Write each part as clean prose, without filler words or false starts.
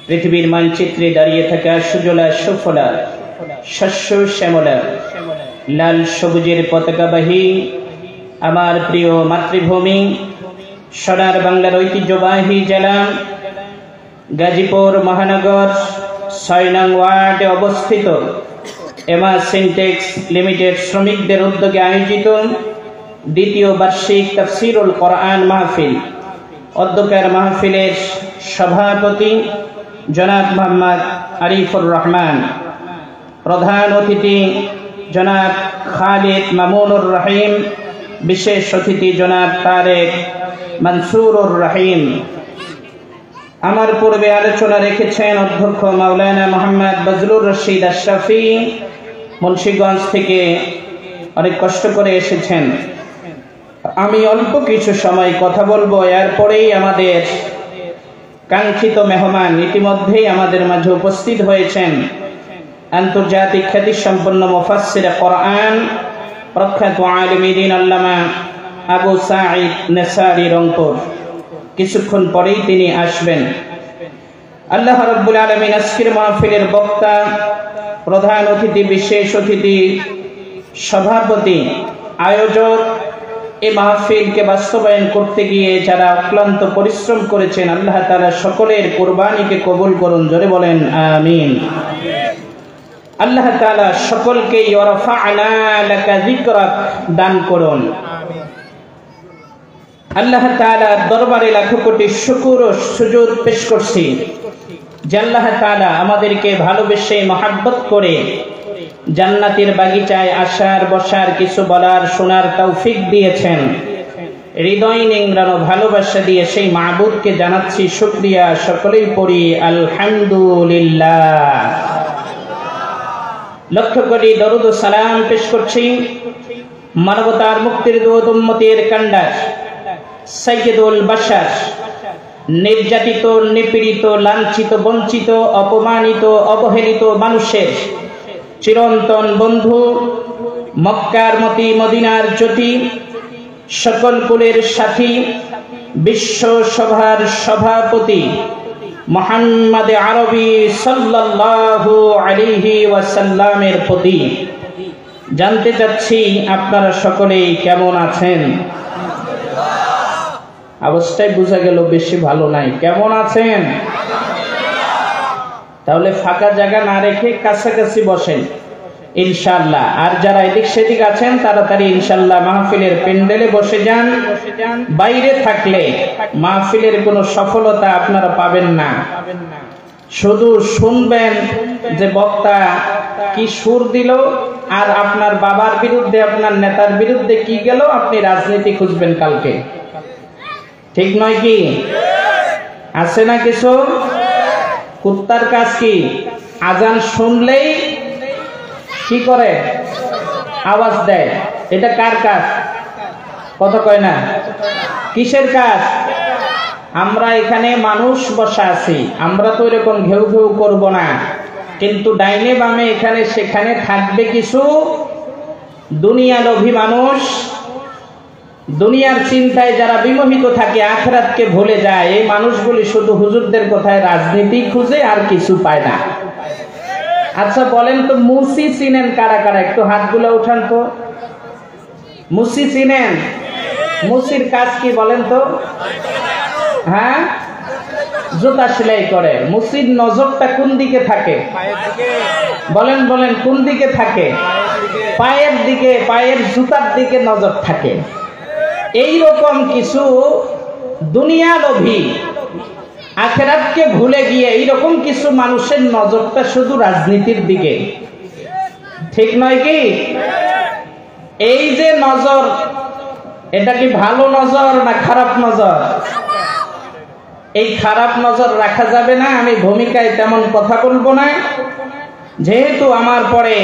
পৃথিবীর মানচিত্রে দাঁড়িয়ে থাকা সুজলা সুফলা শস্য শ্যামলা লাল সবুজের পতাকাবাহী আমার প্রিয় মাতৃভূমি সোনার বাংলার ঐতিহ্যবাহী জেলা গাজীপুর মহানগর ৬ নং ওয়ার্ডে অবস্থিত এমা সিনটেক্স লিমিটেড শ্রমিকদের উদ্যোগে আয়োজিত দ্বিতীয় বার্ষিক তাফসীরুল কোরআন মাহফিল। অধ্যক্ষের মাহফিলের সভাপতি জনাব মোহাম্মদ আরিফুর রহমান, প্রধান অতিথি জনাব খালিদ মামুনুর রহিম, বিশেষ অতিথি জনাব তারেক মনসুরুর রহিম। আমার পূর্বে আলোচনা রেখেছেন অধ্যক্ষ মাওলানা মোহাম্মদ বজলুর রশিদ আশরাফি, মুন্সিগঞ্জ থেকে অনেক কষ্ট করে এসেছেন। আমি অল্প কিছু সময় কথা বলবো, এরপরেই আমাদের কাঙ্ক্ষিত মেহমান ইতিমধ্যেই আমাদের মাঝে উপস্থিত হয়েছেন। আন্তর্জাতিক খ্যাতিসম্পন্ন মুফাসসির কোরআন প্রখ্যাত আলিমে দ্বীন আল্লামা আবু সাঈদ নেসারি রংপুর। কিছুক্ষণ পরেই তিনি আসবেন। আল্লাহ রাব্বুল আলামিন আজকের মাহফিলের বক্তা, প্রধান অতিথি, বিশেষ অতিথি, সভাপতি, আয়োজক, এই মাহফিলকে বাস্তবায়ন করতে গিয়ে যারা অক্লান্ত পরিশ্রম করেছেন, আল্লাহ তাআলা সকলের কুরবানিকে কবুল করুন। জোরে বলেন আমিন। আল্লাহ তাআলা সকলকে ইয়ারফা'না লাকা যিকরাক দান করুন। আল্লাহ তাআলার দরবারে লাখো কোটি শুকর ও সুজুদ পেশ করছি যে আল্লাহ তাআলা আমাদেরকে ভালোবেসে মহব্বত করে জান্নাতের বাগিচায় আসার, বসার, কিছু বলার, শোনার তৌফিক দিয়েছেন। হৃদয় নিংড়ানো ভালোবাসা দিয়ে সেই মাবুদকে জানাচ্ছি শুকরিয়া। সকলেই পড়ি আলহামদুলিল্লাহ। লক্ষ কোটি দরুদ ও সালাম পেশ করছি মানবতার মুক্তির দূত, উম্মতের কান্ডার, সাইয়্যিদুল বাশার, নির্যাতিত, নিপীড়িত, লাঞ্ছিত, বঞ্চিত, অপমানিত, অবহেলিত মানুষের চিরন্তন বন্ধু, মক্কার মতি, মদিনার জ্যোতি, সকল কুলের সাথী, বিশ্ব সভার সভাপতি মুহাম্মদ আরবি সাল্লাল্লাহু আলাইহি ওয়াসাল্লামের প্রতি জানতে চাচ্ছি আপনারা সকলেই কেমন আছেন। অবস্থায় বোঝা গেল বেশি ভালো নাই। কেমন আছেন? তাহলে ফাঁকা জায়গা না রেখে কাছাকাছি বসেন ইনশাআল্লাহ। আর যারা এদিক সেদিক আছেন তাড়াতাড়ি ইনশাআল্লাহ মাহফিলের প্যান্ডেলে বসে যান। বাইরে থাকলে মাহফিলের কোনো সফলতা আপনারা পাবেন না। শুধু শুনবেন যে বক্তা কি সুর দিল, আর আপনার বাবার বিরুদ্ধে, আপনার নেতার বিরুদ্ধে কি গেল, আপনি রাজনীতি খুঁজবেন কালকে। ঠিক নয় কি? আছে না কিছু? কুত্তার কাজ কি? আজান শুনলেই কি করে? আওয়াজ দেয়। এটা কার কাজ? কথা কয় না। কিসের কাজ? আমরা এখানে মানুষ বসা আছি, আমরা তো এরকম ঘেউ ঘেউ করব না, কিন্তু ডাইনে বামে এখানে সেখানে থাকবে কিছু দুনিয়ালোভী মানুষ, দুনিয়ার চিন্তায় যারা বিমোহিত থাকে, আখিরাতকে ভুলে যায়। এই মানুষগুলি শুধু হুজুরদের কথায় রাজনীতি খুঁজে, আর কিছু পায় না। আচ্ছা বলেন তো, মুসি চিনেন কারা কারা? একটু হাতগুলো উঠান তো। মুসি চিনেন? মুসির কাজ কি বলেন তো? হ্যাঁ, জুতা সেলাই করে। মুসির নজরটা কোন দিকে থাকে? বলেন বলেন, কোন দিকে থাকে? পায়ের দিকে, পায়ের জুতার দিকে নজর থাকে। এই রকম কিছু দুনিয়ালোভী, আখিরাতকে ভুলে গিয়ে এইরকম কিছু মানুষের নজরটা শুধু রাজনীতির দিকে। ঠিক নয় কি? এই যে নজর, এটা কি ভালো নজর না খারাপ নজর? এই খারাপ নজর রাখা যাবে না। আমি ভূমিকায় তেমন কথা বলবো না, যেহেতু আমার পরে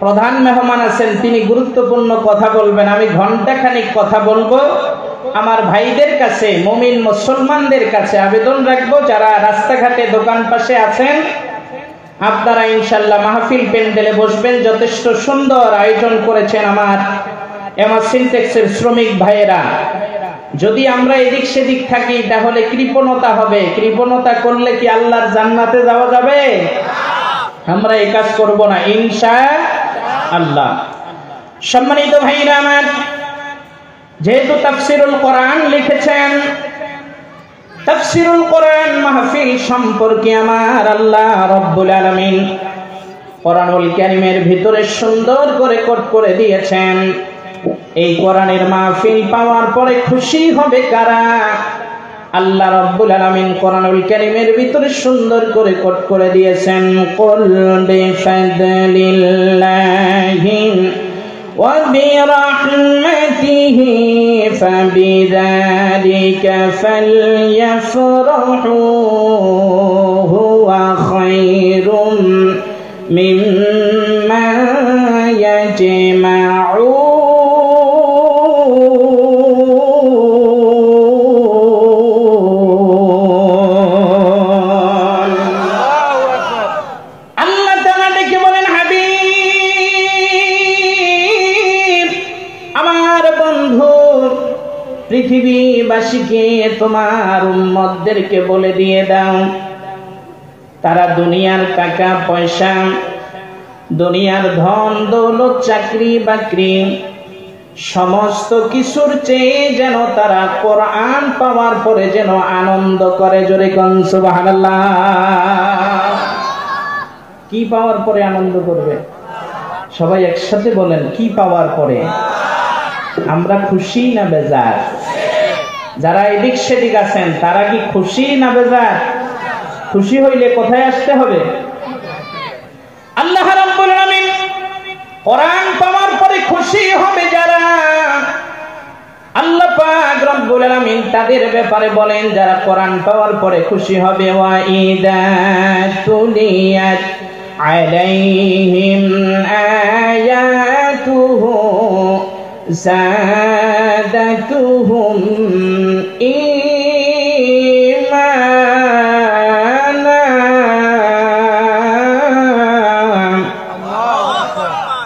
প্রধান মেহমান আছেন, তিনি গুরুত্বপূর্ণ কথা বলবেন। আমি ঘন্টাখানিক কথা বলবো। আমার ভাইদের কাছে, মুমিন মুসলমানদের কাছে আবেদন রাখবো, যারা রাস্তাঘাটে দোকান পাশে আছেন, আপনারা ইনশাআল্লাহ মাহফিল প্যান্ডেলে বসবেন। যথেষ্ট সুন্দর আয়োজন করেছেন আমার এমা সিনটেক্সের শ্রমিক ভাইয়েরা। যদি আমরা এদিক সেদিক থাকি তাহলে কৃপণতা হবে। কৃপণতা করলে কি আল্লাহর জান্নাতে যাওয়া যাবে? আমরা এই কাজ করব না ইনশাআল্লাহ। সম্মানিত ভাইরা আমার, যেহেতু তাফসিরুল কোরআন লিখেছেন, তাফসিরুল কোরআন মাহফিল সম্পর্কে আমার আল্লাহ রাব্বুল আলামিন কোরআনুল কারীমের ভিতরে সুন্দর করে কোট করে দিয়েছেন। এই কোরআনের মাহফিল পাওয়ার পরে খুশি হবে কারা? আল্লাহ রাব্বুল আলামিন কোরআনুল কারীমের ভিতরে সুন্দর করে কোট করে দিয়েছেন, কুল বিফাদলিল্লাহি ওয়া বিরাহমাতিহি ফাবিযালিকা ফালইফরাহু হুয়া খায়রুম মিম্মা ইয়াজমাউন। পৃথিবীবাসীকে তোমার উম্মতদেরকে বলে দিয়ে দাও, তারা দুনিয়ার টাকা পয়সা, দুনিয়ার ধন দৌলত, চাকরি বাকরি সমস্ত কিছুর চেয়ে যেন তারা কোরআন পাওয়ার পরে যেন আনন্দ করে। জোরে কোন সুবহানাল্লাহ। কি পাওয়ার পরে আনন্দ করবে? সবাই একসাথে বলেন, কি পাওয়ার পরে? আমরা খুশি না বেজার? যারা এদিক সেদিক আছেন তারা কি খুশি না বেজার? খুশি হইলে কোথায় আসতে হবে? আল্লাহ রাব্বুল আলামিন কোরআন পাওয়ার পরে খুশি হবে যারা, আল্লাহ পাক রব্বুল আলামিন তাদের ব্যাপারে বলেন যারা কোরআন পাওয়ার পরে খুশি হবে। ওয়া ইদা তুলিয়াত আলাইহিম আয়াতুহু زادتهم إيمانا।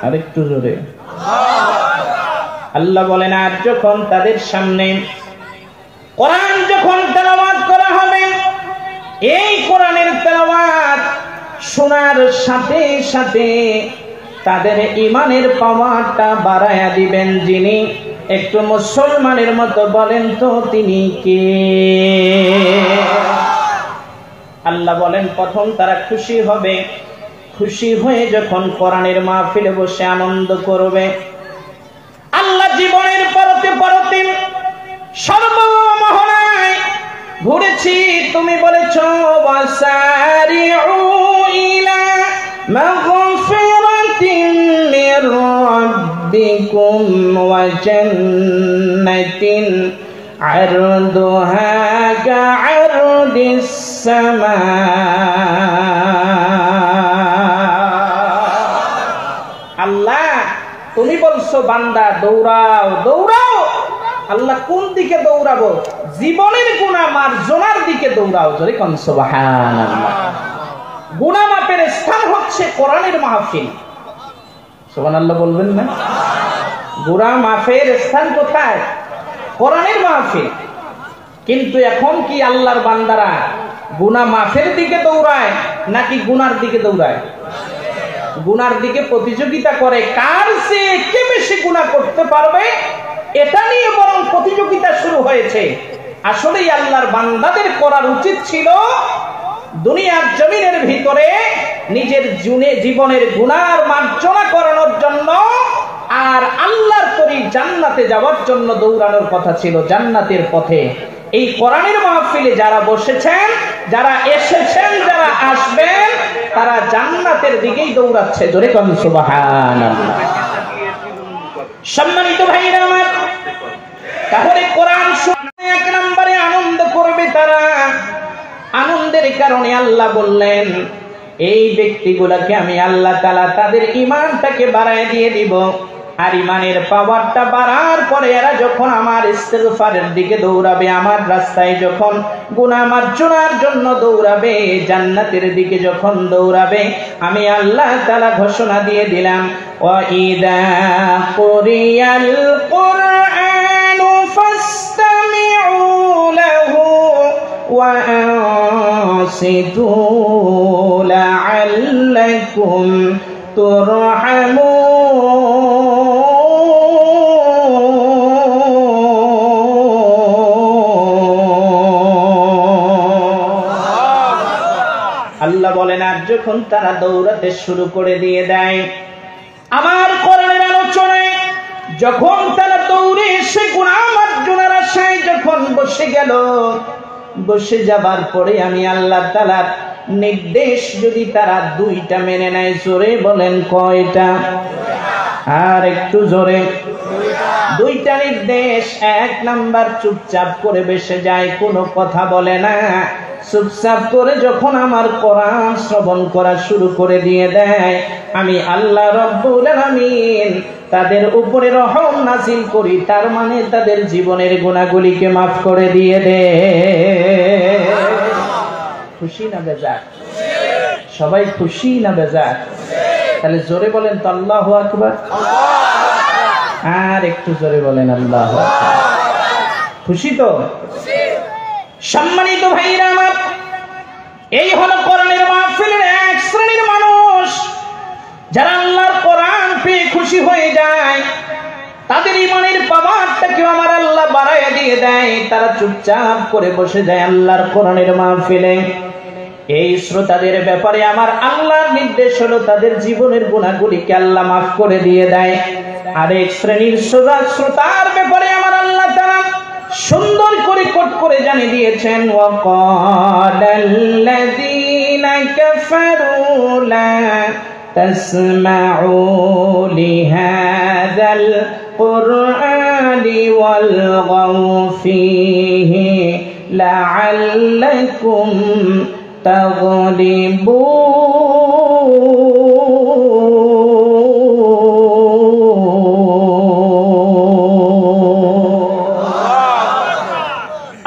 আরেকটু জোরে। আল্লাহ বলেন আর যখন তাদের সামনে কোরআন যখন তেলাওয়াত করা হবে, এই কোরআনের তেলাওয়াত শোনার সাথে সাথে তাদের ঈমানের পাওয়ারটা বাড়ায়া দিবেন যিনি। একটু মুসলমানের মতো বলেন তো তিনি কে? আল্লাহ বলেন প্রথম তারা খুশি হবে, খুশি হয়ে যখন কোরআনের মাহফিলে বসে আনন্দ করবে। আল্লাহ জীবনের পরতে পরতে সর্বমহলায় ঘুরেছি, তুমি বলেছ ওয়াসারিউ ইলা মাগফিরাতিন মির রাব্বিকুম ওয়া জান্নাতিন আরদুহা কাআরদিস সামা। আল্লাহ তুমি বলছো বান্দা দৌড়াও দৌড়াও। আল্লাহ কোন দিকে দৌড়াবো? জীবনের গুনাহ মার্জনার দিকে দৌড়াও। জোরে কোন সুবহানাল্লাহ। গুনাহ মাপের স্থান হচ্ছে কোরআনের মাহফিল। সুবহানাল্লাহ বলবেন না? গুনাহ মাফের স্থান কোথায়? কোরআনের মাহফিল। কিন্তু এখন কি আল্লাহর বান্দারা গুনাহ মাফের দিকে দৌড়ায় নাকি গুনার দিকে দৌড়ায়? গুনার দিকে প্রতিযোগিতা করে, কার চেয়ে কে বেশি গুনাহ করতে পারবে এটা নিয়ে বরং প্রতিযোগিতা শুরু হয়েছে। আসলেই আল্লাহর বান্দাদের করার উচিত ছিল দুনিয়ার জমিনের ভিতরে নিজের জীবনের গুনার মার্জনা করানোর জন্য আর আল্লাহর তরি জান্নাতে যাওয়ার জন্য দৌড়ানোর কথা ছিল, জান্নাতের পথে। এই কোরআনের মাহফিলে যারা বসেছেন, যারা এসেছেন, যারা আসবেন, তারা জান্নাতের দিকেই দৌড়াচ্ছে। জোরে কোন সুবহানাল্লাহ। সম্মানিত ভাইরা আমার, তাহলে কোরআন শুনে এক নম্বরে আনন্দ করবে তারা। আনন্দের কারণে আল্লাহ বললেন এই ব্যক্তিগুলোকে আমি আল্লাহ তাআলা তাদের ঈমানটাকে বাড়ায় দিয়ে দিব। আর ঈমানের পাওয়ারটা বাড়ার পরে এরা যখন আমার ইস্তিগফারের দিকে দৌড়াবে, আমার রাস্তায় যখন গুনাহ মার্জনার জন্য দৌড়াবে, জান্নাতের দিকে যখন দৌড়াবে, আমি আল্লাহ তাআলা ঘোষণা দিয়ে দিলাম ওয়া ইযা কুরিয়াল কুরআনু ফাসতামি وأنصتوا لعلكم ترحمون আল্লাহ বলেন আর যখন তারা দৌড়াতে শুরু করে দিয়ে দেয় আমার কোরআনের আলোচনায়, যখন তারা দৌড়ে এসে গুনাহ মার্জনার আশায় যখন বসে গেল, বসে যাবার পরে আমি আল্লাহ তাআলার নির্দেশ যদি তারা দুইটা মেনে নেয়, জোরে বলেন কয়টা? আর একটু জোরে। দুইটা নির্দেশ। এক নাম্বার, চুপচাপ করে বসে যায়, কোনো কথা বলে না, চুপচাপ করে যখন আমার কোরআন শ্রবণ করা শুরু করে দিয়ে দেয়, আমি আল্লাহ রব্বুল আলামিন তাদের উপরে রহম নাযিল করি, তার মানে তাদের জীবনের গুনাহগুলিকে মাফ করে দিয়ে দেয়। খুশি না বেজার? সবাই খুশি না বেজার? তাহলে জোরে বলেন তো আল্লাহু আকবার। আর একটু জোরে বলেন আল্লাহু আকবার। খুশি তো? সম্মানিত ভাইরা আমার, এই হলো কোরআনের মাহফিলের এক শ্রেণীর মানুষ যারা আল্লাহর কোরআন পেয়ে খুশি হয়ে যায়, তাদের ঈমানের পাওয়ারটাকে আমার আল্লাহ বাড়াইয়া দিয়ে দেয়, তারা চুপচাপ করে বসে যায় আল্লাহর কোরআনের মাহফিলে। এই শ্রোতাদের ব্যাপারে আমার আল্লাহর নির্দেশ হলো তাদের জীবনের গুনাহগুলিকে আল্লাহ মাফ করে দিয়ে দেয়। আরেক শ্রেণীর শ্রোতার ব্যাপারে আমার আল্লাহ তাআলা সুন্দর করে কোট করে জানিয়ে দিয়েছেন, ওয়াকালাল্লাযীনা কাফারু লা তাসমাউ লিহাযাল কুরআনি ওয়ালগাউ ফীহি লাআল্লাকুম তাগলিবুন।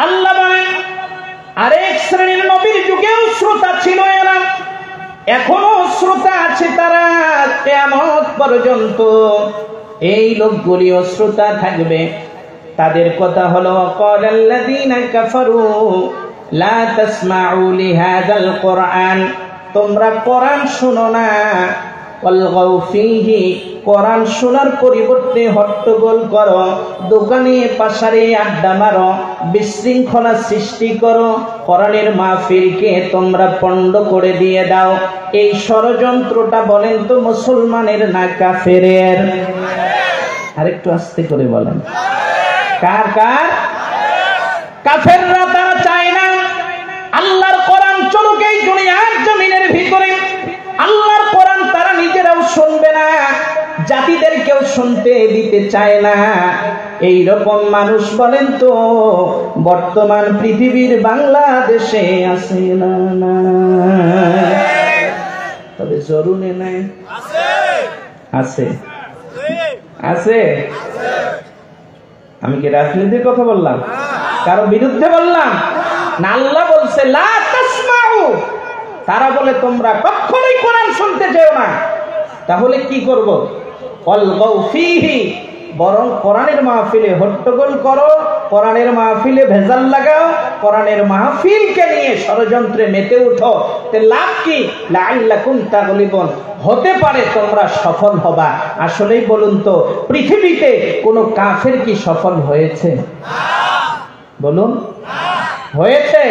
আল্লাহ বলেন আরেক শ্রেণীর নবীর যুগেও শ্রোতা ছিল এরা, এখনো শ্রোতা আছে তারা, কিয়ামত পর্যন্ত এই লোকগুলিও শ্রোতা থাকবে। তাদের কথা হলো, ওয়াকালাল্লাযীনা কাফারু লা তাসমাউ লিহাযাল কুরআন, তোমরা কোরআন শুনো না, ওয়ালগাউ ফীহি, কোরআন শোনার পরিবর্তে হট্টগোল করো, দোকানে পাশারে আড্ডা মারো, বিশৃঙ্খলা সৃষ্টি করো, কোরআনের মাহফিলকে তোমরা পণ্ড করে দিয়ে দাও। এই ষড়যন্ত্রটা বলেন তো মুসলমানের না কাফেরের? আরেকটু আস্তে করে বলেন, কার কার? কাফেররা। তারা চায় না আল্লাহর কোরআন চলুক এই দুনিয়ার জমিনের ভিতরে। আল্লাহর কোরআন তারা নিজেরাও শুনবে না, জাতিদেরকেও শুনতে দিতে চায় না। এই রকম মানুষ বলেন তো বর্তমান পৃথিবীর বাংলাদেশে আছে না? না, তবে জরুরি নাই। আছে আছে। আমি কি রাজনীতির কথা বললাম? কারো বিরুদ্ধে বললাম না? আল্লাহ বলছে লা তাসমাউ, তারা বলে তোমরা কখনোই কোরআন শুনতে যেও না। তাহলে কি করব? ওয়ালগাউ ফীহি, বরং কোরআনের মাহফিলে হট্টগোল করো, কোরআনের মাহফিলে ভেজাল লাগাও, কোরআনের মাহফিলকে নিয়ে ষড়যন্ত্রে মেতে উঠো। তে লাভ কি? লাআল্লাকুম তাগলিবুন, হতে পারে তোমরা সফল হবা। আসলেই বলুন তো পৃথিবীতে কোন কাফের কি সফল হয়েছে? বলুন, হয়েছে?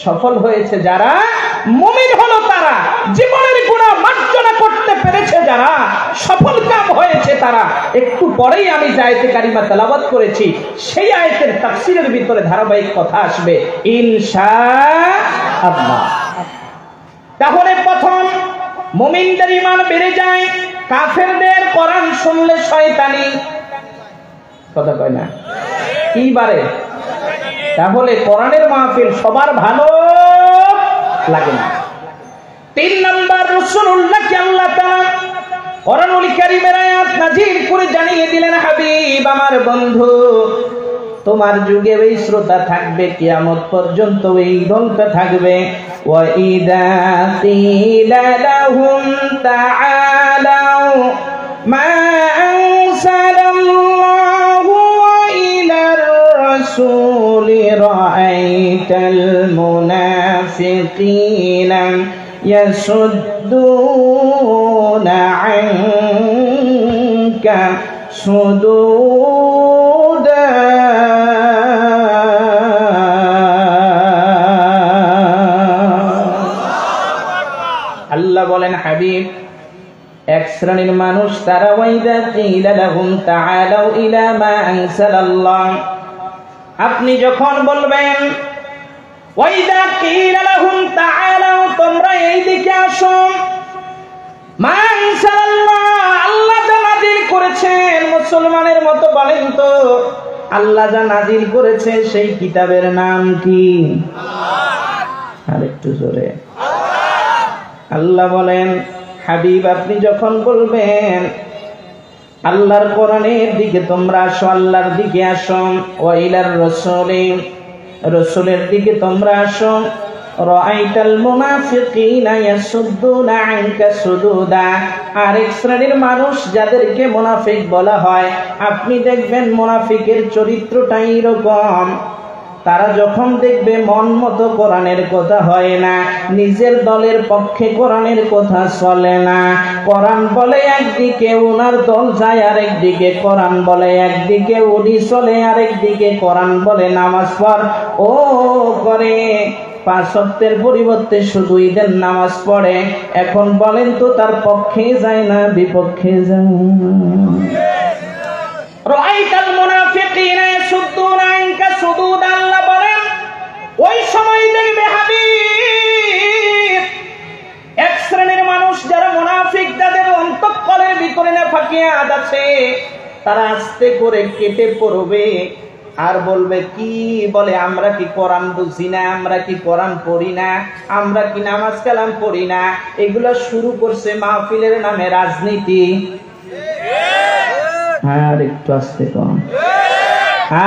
সফল হয়েছে যারা মুমিন হলো, তারা জীবনের গুনাহ মার্জনা করতে পেরেছে, যারা সফল কাম হয়েছে তারা। একটু পরেই আমি যে আয়াতে কারিমা তেলাওয়াত করেছি সেই আয়াতের তাফসীরের ভিতরে ধারাবাহিক কথা আসবে ইনশাআল্লাহ। তাহলে প্রথম মুমিনদের ঈমান বেড়ে যায়, কাফেরদের কোরআন শুনলে শয়তানি কথা কয় না কি বাড়ে? তাহলে কোরআনের মাহফিল সবার ভালো লাগে না। 3 নাম্বার, রাসূলুল্লাহকে আল্লাহ তাআলা কোরআনুল কারীমের আয়াত নাযিল করে জানিয়ে দিলেন, হাবিব আমার বন্ধু, তোমার যুগে এই শ্রোতা থাকবে, কিয়ামত পর্যন্ত এই দলটা থাকবে। ওয়া ইযা কিলা লাহুম তাআলাউ মা আনসালাল্লাহু ওয়া ইলার রাসূল الرسول رأيت المنافقين يصدون عنك صدودا আল্লাহ বলেন হাবিব এক শ্রেণীর মানুষ তারা ওয়াইদা কিলা লাহুম তাআলাউ ইলা মা আনসালাল্লাহ আপনি যখন বলবেন ওয়াইদা কিলা লাহুম তাআলাউ তোমরা এই দিকে আসো মা আনসালাল্লাহ আল্লাহ যা নাযিল করেছেন মুসলমানের মতো বলেন তো আল্লাহ যা নাযিল করেছে সেই কিতাবের নাম কি আল্লাহ আরেকটু জোরে আল্লাহ বলেন হাবিব আপনি যখন বলবেন আল্লাহর কোরআনের দিকে তোমরা আসো আল্লাহর দিকে আসো ওয়াইলার রাসূলি রাসূলের দিকে তোমরা আসো রাআইতাল মুনাফিকিনা ইয়াসুদ্দুনা আনকা সুদুদা আরেক শ্রেণীর মানুষ যাদেরকে মুনাফিক বলা হয় আপনি দেখবেন মুনাফিকের চরিত্রটাই এরকম তারা যখন দেখবে মন মতো কোরআনের কথা হয় না নিজের দলের পক্ষে কোরআনের কথা চলে না কোরআন বলে একদিকে ওনার দল যায় আরেকদিকে কোরআন বলে একদিকে উনি চলে আরেকদিকে কোরআন বলে নামাজ পড় ও করে 5 ওয়াক্তের পরিবর্তে শুধু ঈদের নামাজ পড়ে এখন বলেন তো তার পক্ষে যায় না বিপক্ষে যায় রাআইতাল মুনাফিকিনা ইয়াসুদ্দুনা আনকা সুদুদা আল্লাহ বলেন ওই সময় দেখবে হাবিব এক শ্রেণীর মানুষ যারা মুনাফিক যাদের অন্তঃকরণের ভিতরে নাফাকিয়াত আছে তারা আস্তে করে কেটে পড়বে আর বলবে কি বলে আমরা কি কোরআন বুঝি না আমরা কি কোরআন পড়ি না আমরা কি নামাজ কালাম পড়ি না এগুলা শুরু করছে মাহফিলের নামে রাজনীতি আর একটু আস্তে কম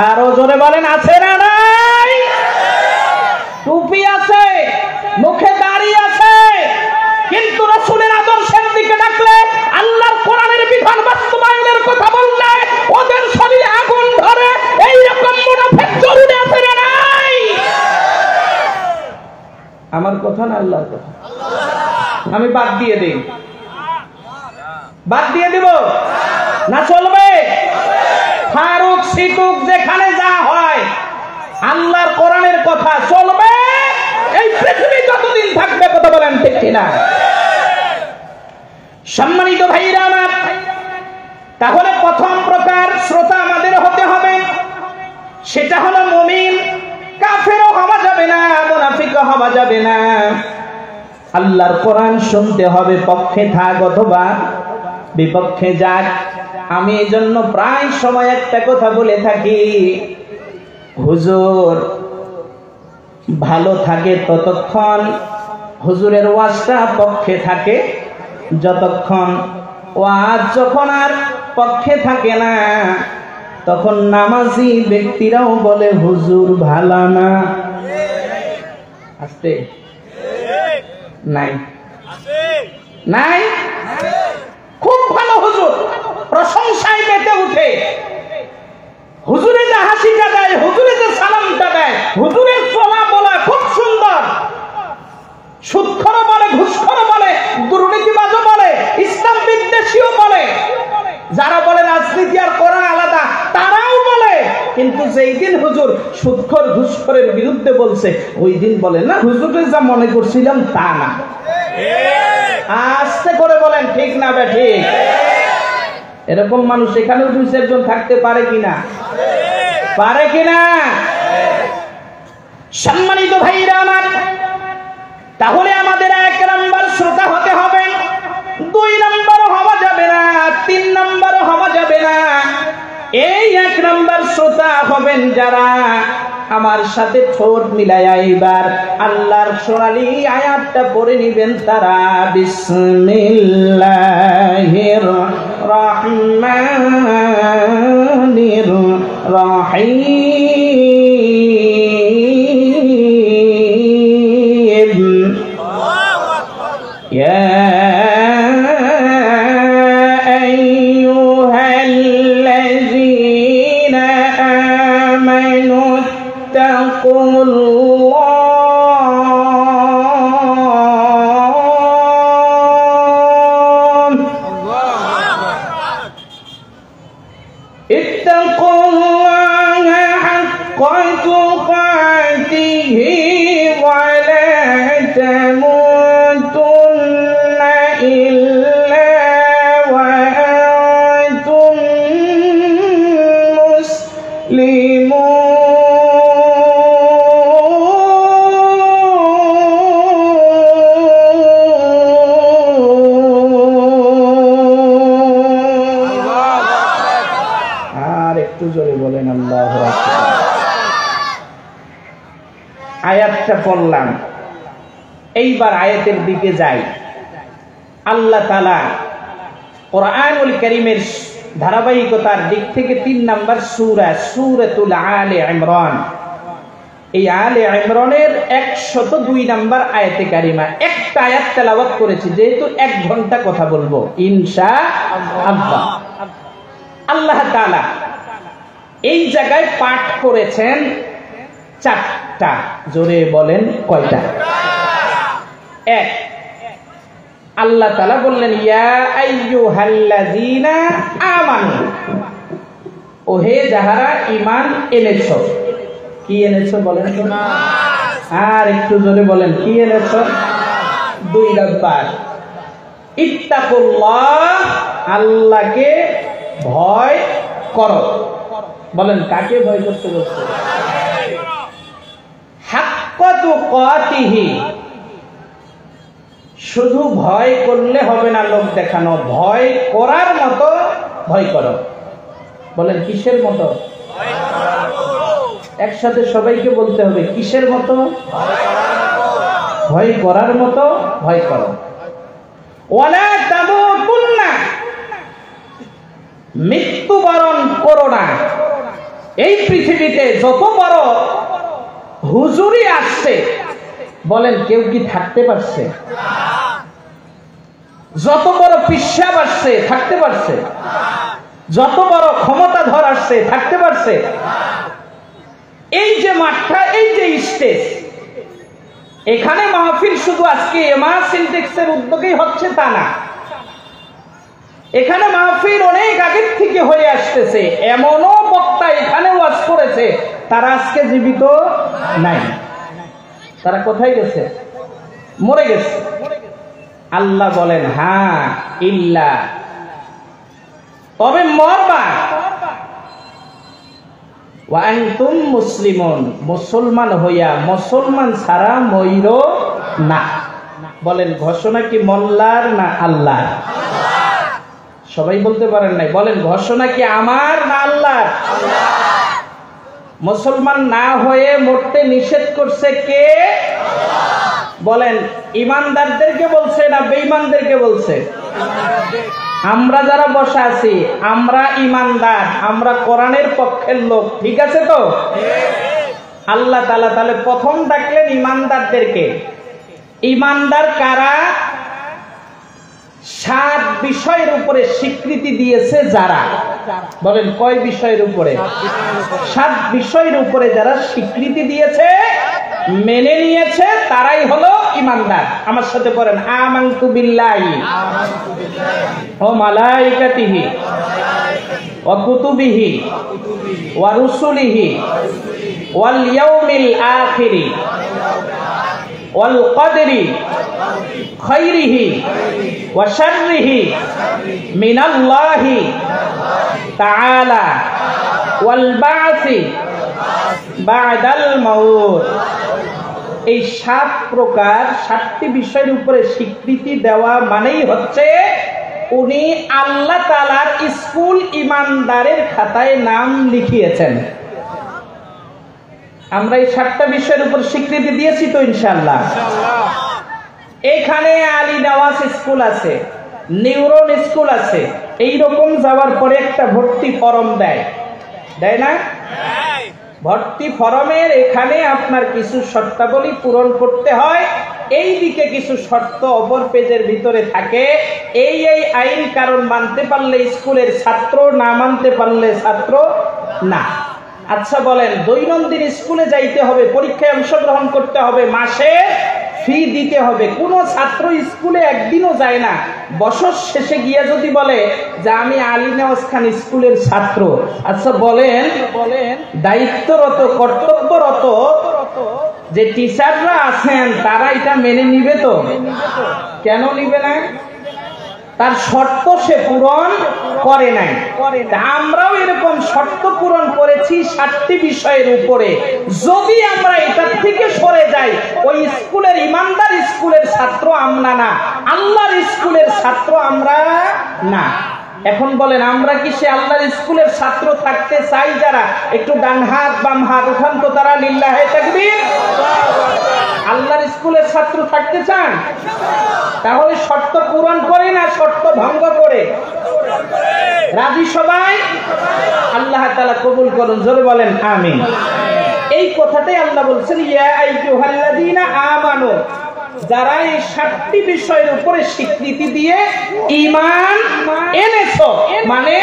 আরো জোরে বলেন আছে না নাই টুপি আছে মুখে দাড়ি আছে কিন্তু রাসূলের আদর্শের দিকে ডাকলে আল্লাহর কোরআনের বিধান বাস্তবায়নের কথা বললে ওদের শরীরে আগুন ধরে এই রকম মুনাফিক জরুরি আছে না নাই আমার কথা না আল্লাহর কথা আমি বাদ দিয়ে দেই বাদ দিয়ে দিব না চলবে ফারুক সিটুক যেখানে যা হয় আল্লাহর কোরআনের কথা চলবে এই পৃথিবী যতদিন থাকবে কথা বলেন ঠিক কিনা সম্মানিত ভাইরা আমার তাহলে প্রথম প্রকার শ্রোতা আমাদের হতে হবে সেটা হলো মুমিন কাফেরও হওয়া যাবে না মুনাফিকও হওয়া যাবে না আল্লাহর কোরআন শুনতে হবে পক্ষে থাক অথবা বিপক্ষে যাক আমি এজন্য প্রায় সময় একটা কথা বলে থাকি হুজুর ভালো থাকে ততক্ষণ হুজুরের ওয়াজটা পক্ষে থাকে যতক্ষণ ওয়াজ যখন আর পক্ষে থাকে না তখন নামাজি ব্যক্তিরাও বলে হুজুর ভালো না আস্তে নাই নাই খুব ভালো হুজুর প্রশংসায় মেতে উঠে হুজুরে যে হাসিটা দেয় হুজুরে যে সালামটা দেয় হুজুরের চলা বলা খুব সুন্দর সুদখোর বলে ঘুষখোর বলে দুর্নীতিবাজও বলে ইসলাম বিদ্বেষীও বলে যারা বলে রাজনীতি আর কোরআন আলাদা তারাও বলে কিন্তু যেই দিন হুজুর সুদখোর ঘুষখোরের বিরুদ্ধে বলছে ওই দিন বলে না হুজুরের যা মনে করছিলাম তা না আস্তে করে বলেন ঠিক না বে ঠিক এরকম মানুষ এখানেও 2-4 জন থাকতে পারে কিনা পারে কিনা সম্মানিত ভাইরা আমার তাহলে আমাদের 1 নাম্বার শ্রোতা হতে হবে 2 নাম্বার হওয়া যাবে না 3 নাম্বার হওয়া যাবে না এই 1 নাম্বার শ্রোতা হবেন যারা আমার সাথে ঠোঁট মিলায়া এবার আল্লাহর সোনালী আয়াতটা পড়ে নেবেন তারা বিসমিল্লাহির রহমানির রহিম ইয়া আইয়ুহাল্লাযীনা আমানু ولا تموتن إلا وأنتم مسلمون আয়াতটা পড়লাম, এইবার আয়াতের দিকে যাই। আল্লাহ তাআলা কোরআনুল কারীমের ধারাবাহিকতার দিক থেকে 3 নাম্বার সূরা সূরাতুল আলে ইমরান, এই আলে ইমরানের 102 নাম্বার আয়াতে কারিমা একটা আয়াত তেলাওয়াত করেছি, যেহেতু 1 ঘন্টা কথা বলবো ইনশাআল্লাহ। আল্লাহ তাআলা এই জায়গায় পাঠ করেছেন 4টা, জোরে বলেন কয়টা? 1, আল্লাহ তাআলা বললেন ইয়া আইয়ুহাল্লাযীনা আমানু, ওহে যাহারা ঈমান এনেছো। কি এনেছো বলেন তো? আর একটু জোরে বলেন, কি এনেছো? 2 নাম্বার, ইত্তাকুল্লাহ, আল্লাহকে ভয় করো। বলেন কাকে ভয় করতে বলছে? হাক্কা তুকাতিহি, শুধু ভয় করলে হবে না, লোক দেখানো, ভয় করার মতো ভয় করো। বলেন কিসের মতো? একসাথে সবাইকে বলতে হবে, কিসের মতো? ভয় করার মতো ভয় করো। ওয়ালা তামুতুন্না, মৃত্যুবরণ করো না। এই পৃথিবীতে যত বড় হুজুরি আসছে, বলেন কেউ কি থাকতে পারছে? যত বড় পিশাব আসছে থাকতে পারছে? যত বড় ক্ষমতাধর আসছে থাকতে পারছে? এই যে মাঠটা, এই যে স্টেজ, এখানে মাহফিল শুধু আজকে এমা সিনটেক্সের উদ্যোগেই হচ্ছে তা না, এখানে মাহফিল অনেক আগের থেকে হয়ে আসতেছে। এমনও বক্তা এখানে ওয়াজ করেছে, তারা আজকে জীবিত নাই। তারা কোথায় গেছে? মরে গেছে। আল্লাহ বলেন হ্যাঁ ইল্লা, তবে মরবা ওয়া আনতুম মুসলিমুন, মুসলমান হইয়া, মুসলমান ছাড়া মইরো না। বলেন ঘোষণা কি মোল্লার না আল্লাহ? সবাই বলতে পারেন নাই, বলেন ঘোষণা কি আমার না আল্লাহ? মুসলমান না হয়ে মরতে নিষেধ করছে কে? বলেন ইমানদারদেরকে বলছে না বেঈমানদেরকে বলছে? আমরা যারা বসে আছি আমরা ইমানদার, আমরা কোরআনের পক্ষের লোক, ঠিক আছে তো? আল্লাহ তাআলা তাহলে প্রথম ডাকলেন ইমানদারদেরকে। ইমানদার কারা? 7 বিষয়ের উপরে স্বীকৃতি দিয়েছে যারা। বলেন কয় বিষয়ের উপরে? 7 বিষয়ের উপরে যারা স্বীকৃতি দিয়েছে, মেনে নিয়েছে, তারাই হলো ইমানদার। আমার সাথে পড়েন আমানতু বিল্লাহি ওয়া মালাইকাতিহি ওয়া কুতুবিহি ওয়া রুসুলিহি ওয়াল ইয়াউমিল আখিরি ওয়াল কদরি খাইরিহি ওয়া শাররিহি মিনাল্লাহি তাআলা ওয়াল বা'সি বা'দাল মাউত। এই 7 প্রকার 7টি বিষয়ের উপরে স্বীকৃতি দেওয়া মানেই হচ্ছে উনি আল্লাহ তাআলার স্কুল ইমানদারের খাতায় নাম লিখিয়েছেন। আমরা এই 7টা বিষয়ের উপর স্বীকৃতি দিয়েছি তো ইনশাআল্লাহ। এখানে আলী নওয়াজ স্কুল আছে, নিউরন স্কুল আছে, এই রকম যাওয়ার পরে একটা ভর্তি ফরম দেয় না? ভর্তি ফরমের এখানে আপনার কিছু শর্তাবলী পূরণ করতে হয়, এই দিকে কিছু শর্ত অপর পেজের ভিতরে থাকে। এই আইন কারণ মানতে পারলে স্কুলের ছাত্র, না মানতে পারলে ছাত্র না। আচ্ছা বলেন দৈনন্দিন স্কুলে যাইতে হবে, পরীক্ষায় অংশগ্রহণ করতে হবে, মাসে ফি দিতে হবে। কোন ছাত্র স্কুলে একদিনও যায় না, বছর শেষে গিয়ে যদি বলে যে আমি আলী নওয়াজ খান স্কুলের ছাত্র, আচ্ছা বলেন দায়িত্বরত কর্তব্যরত যে টিচাররা আছেন তারা এটা মেনে নিবে তো? কেন নিবে না? তার শর্ত সে পূরণ করে নাই। আমরাও এরকম শর্ত পূরণ করেছি 7টি বিষয়ের উপরে। যদি আমরা এটার থেকে সরে যাই, ওই স্কুলের ইমানদার স্কুলের ছাত্র আমরা না, আল্লাহর স্কুলের ছাত্র আমরা না। এখন বলেন, আমরা কি সে আল্লাহর স্কুলের ছাত্র থাকতে চাই? যারা একটু ডান হাত বাম হাত উঠান তো, তারা লিল্লাহে তাকবীর। আল্লাহর স্কুলের ছাত্র থাকতে চান? তাহলে শর্ত পূরণ করে না শর্ত ভঙ্গ করে? রাজি সবাই? আল্লাহ তাআলা কবুল করুন, জোরে বলেন আমিন। এই কথাটাই আল্লাহ বলছেন, ইয়া আইয়ুহাল্লাযীনা আমানু, যারা এই 7টি বিষয়ের উপরে স্বীকৃতি দিয়ে ঈমান এনেছো, মানে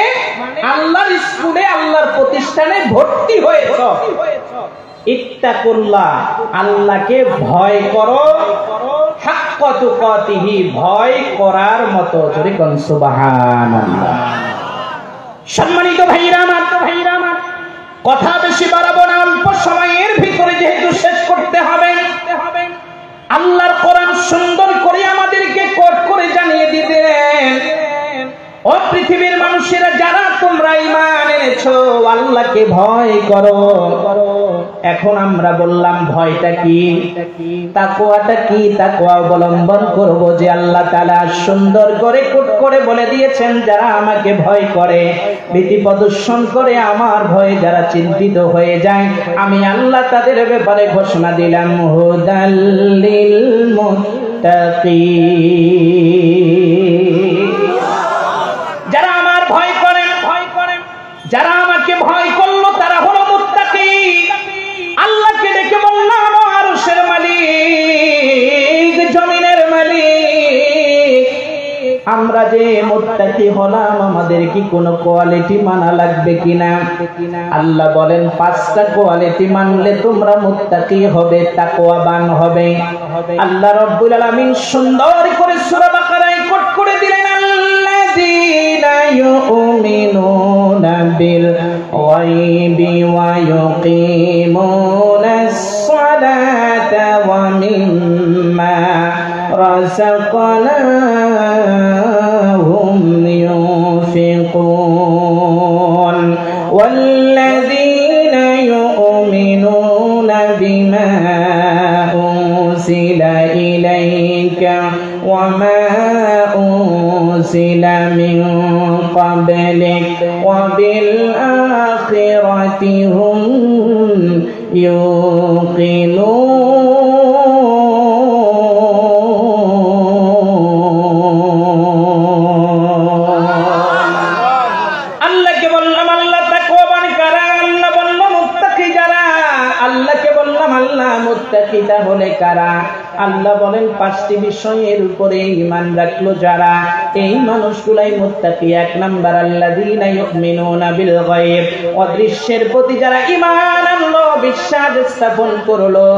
আল্লাহর স্কুলে আল্লাহর প্রতিষ্ঠানে ভর্তি হয়েছো, ইত্তাকুল্লাহ, আল্লাহকে ভয় করো, হাক্কা তুকাতিহি, ভয় করার মতো। জোরে কোন সুবহানাল্লাহ। সম্মানিত ভাইরা আমার, কথা বেশি বাড়াবো না, অল্প সময়ের ভিতরে যেহেতু শেষ করতে হবে। আল্লাহর কোরআন সুন্দর করে আমাদেরকে কোট করে জানিয়ে দিবেন, ও পৃথিবীর মানুষেরা, যারা তোমরা ঈমান এনেছো, আল্লাহকে ভয় করো। এখন আমরা বললাম ভয়টা কি, তাকওয়াটা কি? তাকওয়া অবলম্বন করব যে আল্লাহ তাআলা সুন্দর করে কোট করে বলে দিয়েছেন, যারা আমাকে ভয় করে, ভীতি প্রদর্শন করে, আমার ভয়ে যারা চিন্তিত হয়ে যায়, আমি আল্লাহ তাদের ব্যাপারে ঘোষণা দিলাম, হুদাল্লিল মুত্তাকিন। যারা আমার ভয় করেন, যারা আমাকে ভয় করলো, তারা হলো মুত্তাকি। আল্লাহকে দেখে বললাম, আরশের মালিক, জমিনের মালিক, আমরা যে মুত্তাকি হলাম, আমাদের কি কোনো কোয়ালিটি মানা লাগবে কিনা? আল্লাহ বলেন, 5টা কোয়ালিটি মানলে তোমরা মুত্তাকি হবে, তাকওয়াবান হবে। আল্লাহ রাব্বুল আলামিন সুন্দর করে সূরা বাকারায় কোট করে দিলেন, আল্লাযীনা ইউমিনুনা বিল গায়বি ওয়া ইউকিমুনাস সালাতা ওয়া মিম্মা রাযাকনাহুম ইউনফিকুন ওয়াল্লাযীনা ইউমিনুনা বিমা উনজিলা ইলাইকা ওয়া মা উনজিলা মিন ক্বাবলিক ওয়া বিল আখিরাতি হুম ইউকিনুন। আল্লাহকে বললাম, আল্লাহ তাকওয়াবান কারা? আল্লাহ বলল, মুত্তাকি যারা। আল্লাহকে বললাম, আল্লাহ মুত্তাকি তাহলে কারা? আল্লাহ বলেন, 5টি বিষয়ের উপরে ঈমান রাখলো যারা, এই মানুষগুলাই মুত্তাকি। 1 নাম্বার, আল্লাযীনা ইউমিনুনা বিল গায়ব, অদৃশ্যের প্রতি যারা ঈমান আনলো, বিশ্বাস স্থাপন করলো।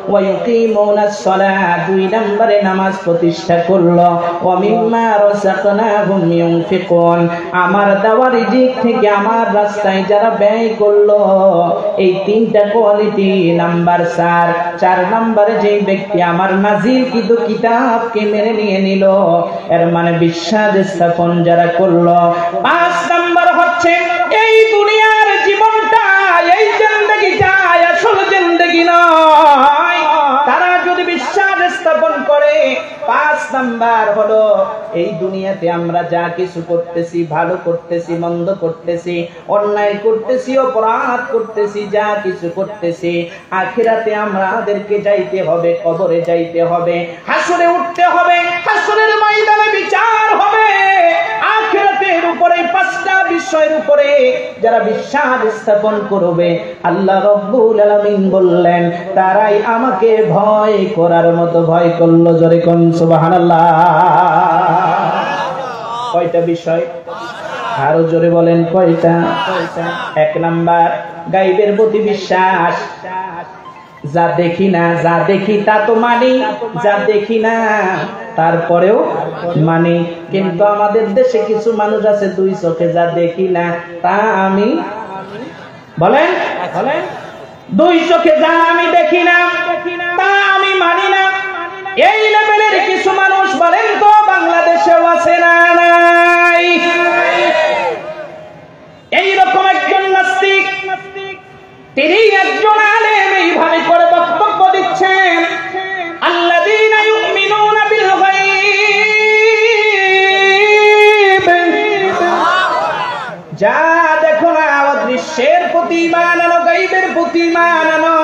ওয়া ইউকিমুনাস সালাত, 2 নম্বরে নামাজ প্রতিষ্ঠা করলো। ওয়া মিম্মা রাযাকনাহুম ইউনফিকুন, আমার দেওয়া রিজিক থেকে আমার রাস্তায় যারা ব্যয় করলো। এই 3টা কোয়ালিটি। নাম্বার 4 নম্বরে যে ব্যক্তি আমার নাজিলকৃত কিতাবকে মেনে নিয়ে নিল, এর মানে বিশ্বাস স্থাপন যারা করলো। 5 নাম্বার হচ্ছে, এই দুনিয়ার জীবনটা, এই জিন্দেগিটা আসল জিন্দেগি নয়। তারা যদি বিশ্বাস স্থাপন করে, 5 নাম্বার হলো, এই দুনিয়াতে আমরা যা কিছু করতেছি, ভালো করতেছি, মন্দ করতেছি, অন্যায় করতেছি, অপরাধ করতেছি, যা কিছু করতেছি, আখিরাতে আমাদেরকে যাইতে হবে, কবরে যাইতে হবে, হাসরে উঠতে হবে, হাসরের ময়দানে বিচার হবে। আখিরাতের উপরে 5টা বিষয়ের উপরে যারা বিশ্বাস স্থাপন করবে, আল্লাহ রাব্বুল আলামিন বললেন, তারাই আমাকে ভয় করার মতো ভয় করলো। জোরে কোন সুবহানাল্লাহ। কয়টা বিষয়? আরো জোরে বলেন, কয়টা? 1 নাম্বার, গায়বের প্রতি বিশ্বাস। যা দেখি না, যা দেখি তা তো মানি, যা দেখি না তারপরেও মানি। কিন্তু আমাদের দেশে কিছু মানুষ আছে, 2 চোখে যা দেখি না তা আমি, বলেন 2 চোখে যা আমি দেখি না তা আমি মানি না। এই লেভেলের কিছু মানুষ বলেন তো বাংলাদেশেও আছে না নাই? এইরকম একজন নাস্তিক, তিনি একজন আলেম, এইভাবে করে বক্তব্য দিচ্ছেন, আল্লাযীনা ইউমিনুনা বিল গায়ব, যা দেখো না অদৃশ্যের প্রতি ঈমান আনো, গায়বের প্রতি ঈমান আনো,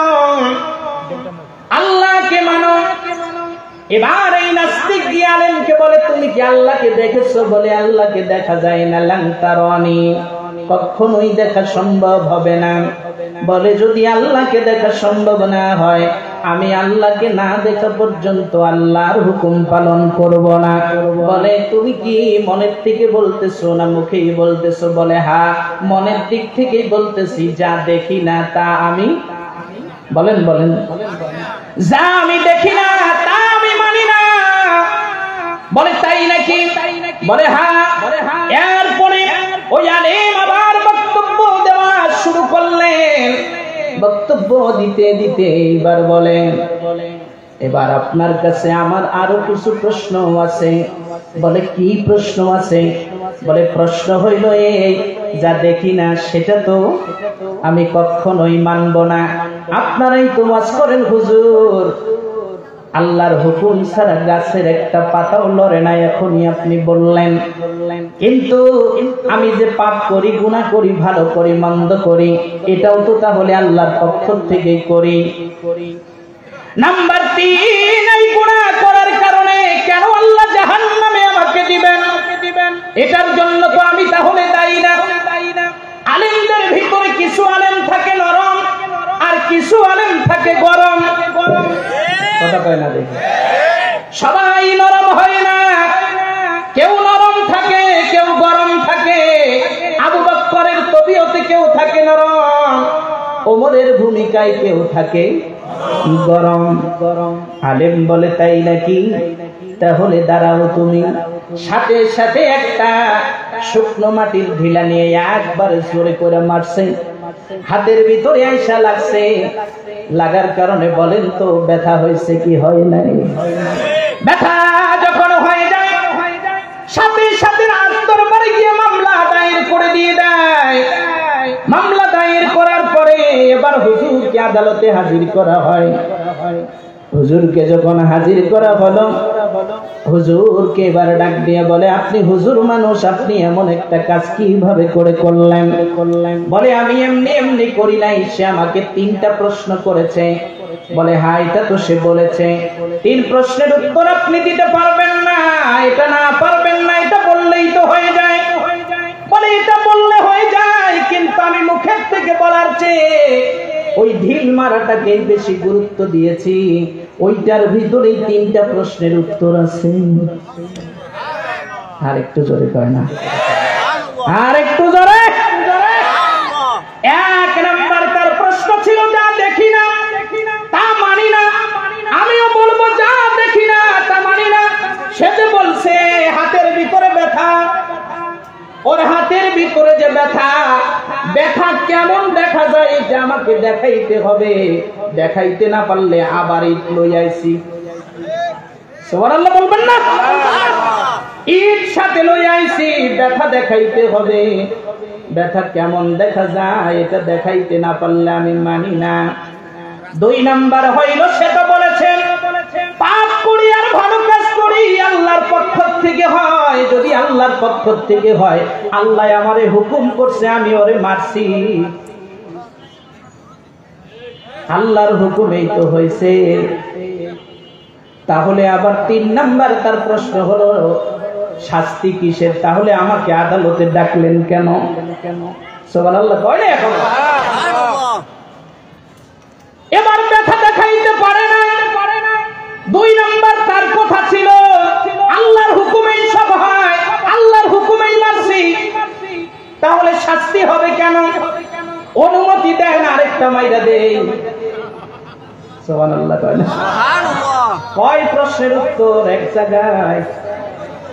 আল্লাহকে মানো। এবার এই নাস্তিক গিয়ে আলেমকে বলে, তুমি কি আল্লাহকে দেখেছো? বলে আল্লাহকে দেখা যায় না, লান তারানি, কখনোই দেখা সম্ভব হবে না। বলে যদি আল্লাহকে দেখা সম্ভব না হয়, আমি আল্লাহকে না দেখা পর্যন্ত আল্লাহর হুকুম পালন করব না। বলে তুমি কি মনের থেকে বলতেছো না মুখেই বলতেছো? বলে হ্যাঁ, মনের দিক থেকেই বলতেছি, যা দেখি না তা আমি, বলেন বলেন, যা আমি দেখি না তা আমি মানি না। বলে তাই নাকি? বলে হ্যাঁ। এরপরে ওই আলেম আবার বক্তব্য দেওয়া শুরু করলেন। বক্তব্য দিতে দিতে এইবার বলেন, এবার আপনার কাছে আমার আরো কিছু প্রশ্ন আছে। বলে কি প্রশ্ন আছে? বলে প্রশ্ন হইল এই, যা দেখি না সেটা তো আমি কখনোই মানব না। আপনারাই তো ওয়াজ করেন হুজুর, আল্লাহর হুকুম ছাড়া গাছের একটা পাতাও লড়ে না, এখনই আপনি বললেন। কিন্তু আমি যে পাপ করি, গুনাহ করি, ভালো করি, মন্দ করি, এটাও তো তাহলে আল্লাহর পক্ষ থেকেই করি। নাম্বার 3, এই গুনাহ করার কারণে কেন আল্লাহ জাহান্নামে আমাকে দিবেন? এটার জন্য তো আমি তাহলে দায়ী না। আলেমদের ভিতরে কিছু আলেম থাকে নরম, আর কিছু আলেম থাকে গরম। কথা কয় না দেখি, সবাই নরম হয় না, কেউ নরম থাকে, কেউ গরম থাকে। আবু বকরের তবিয়তে কেউ থাকে নরম, ওমরের ভূমিকায় কেউ থাকে গরম। আলেম বলে তাই নাকি? তাহলে দাঁড়াও তুমি। সাথে সাথে একটা শুকনো মাটির ঢিলা নিয়ে একবার জোরে করে মারছে, হাতের ভিতরে আইসা লাগছে। লাগার কারণে বলেন তো ব্যথা হয়েছে কি হয় নাই? ব্যথা যখন হয়ে যায়, সাথে সাথে দরবারে গিয়ে মামলা দায়ের করে দিয়ে দেয়। মামলা দায়ের করার পরে এবার হুজুরকে আদালতে হাজির করা হয়। হুজুরকে যখন হাজির করা হলো, হুজুরকে এবার ডাক দিয়ে বলে, আপনি হুজুর মানুষ, আপনি এমন একটা কাজ কিভাবে করে করলেন? বলে আমি এমনি এমনি করি নাই, সে আমাকে 3টা প্রশ্ন করেছে। বলে হ্যাঁ, এটা তো সে বলেছে। 3 প্রশ্নের উত্তর আপনি দিতে পারবেন না, এটা না পারবেন না, এটা বললেই তো হয়ে যায়। বলে এটা বললে হয়ে যায়, কিন্তু আমি মুখের থেকে বলার চেয়ে ওই ঢিল মারাটাকে বেশি গুরুত্ব দিয়েছি। ওইটার ভিতরেই 3টা প্রশ্নের উত্তর আছে। আর একটু জোরে কয় না, আর একটু জোরে। 1 নাম্বার তার প্রশ্ন ছিল, যা দেখি না তা মানি না। আমিও বলবো যা দেখি না তা মানি না। সে যে বলছে হাতের ভিতরে ব্যথা, ওর হাতের ভিতরে যে ব্যথা, ব্যথা কেমন দেখা যায় এটা আমাকে দেখাইতে হবে। দেখাইতে না পারলে আবার ইট লই আইছি। সুবহানাল্লাহ বলবেন না? ইট সাথে লই আইছি, ব্যথা দেখাইতে হবে। ব্যথা কেমন দেখা যায় এটা দেখাইতে না পারলে আমি মানি না। 2 নাম্বার হইল, সেটা বলেছেন পাপ করি আর ভালো কাজ করি আল্লাহর পক্ষ থেকে হয়। যদি আল্লাহর পক্ষ থেকে হয়, আল্লাহ আমারে হুকুম করছে, আমি ওরে মারছি, আল্লাহর হুকুমেই তো হয়েছে। তাহলে আবার 3 নাম্বার তার প্রশ্ন হলো, শাস্তি কিসের? তাহলে আমাকে আদালতে ডাকলেন কেন? সুবহানাল্লাহ কয় না এখন? এবার ব্যথা দেখাইতে পারে না। 2 নাম্বার তার কথা ছিল, আল্লাহর হুকুমেই সব হয়, আল্লাহর হুকুমেই মারছি, তাহলে শাস্তি হবে কেন? অনুমতি দেন আরেকটা মাইরা দেই। সুবহানাল্লাহ কয় না? কয় প্রশ্নের উত্তর এক জায়গায়।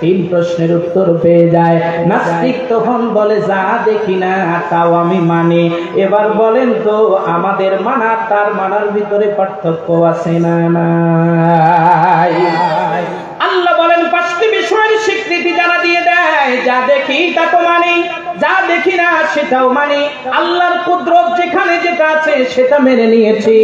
তিন প্রশ্নের উত্তর পেয়ে যায়। নাস্তিক তখন বলে যা দেখি না তাও আমি মানি। এবার বলেন তো আমাদের মানা তার মানার ভিতরে পার্থক্য আছে না নাই? আল্লাহ বলেন পাঁচটি বিষয়ের স্বীকৃতি যারা দিয়ে দেয়, যা দেখি তা তো মানি, যা দেখি না সেটাও মানি, আল্লাহর কুদরত যেখানে যেটা আছে সেটা মেনে নিয়েছি,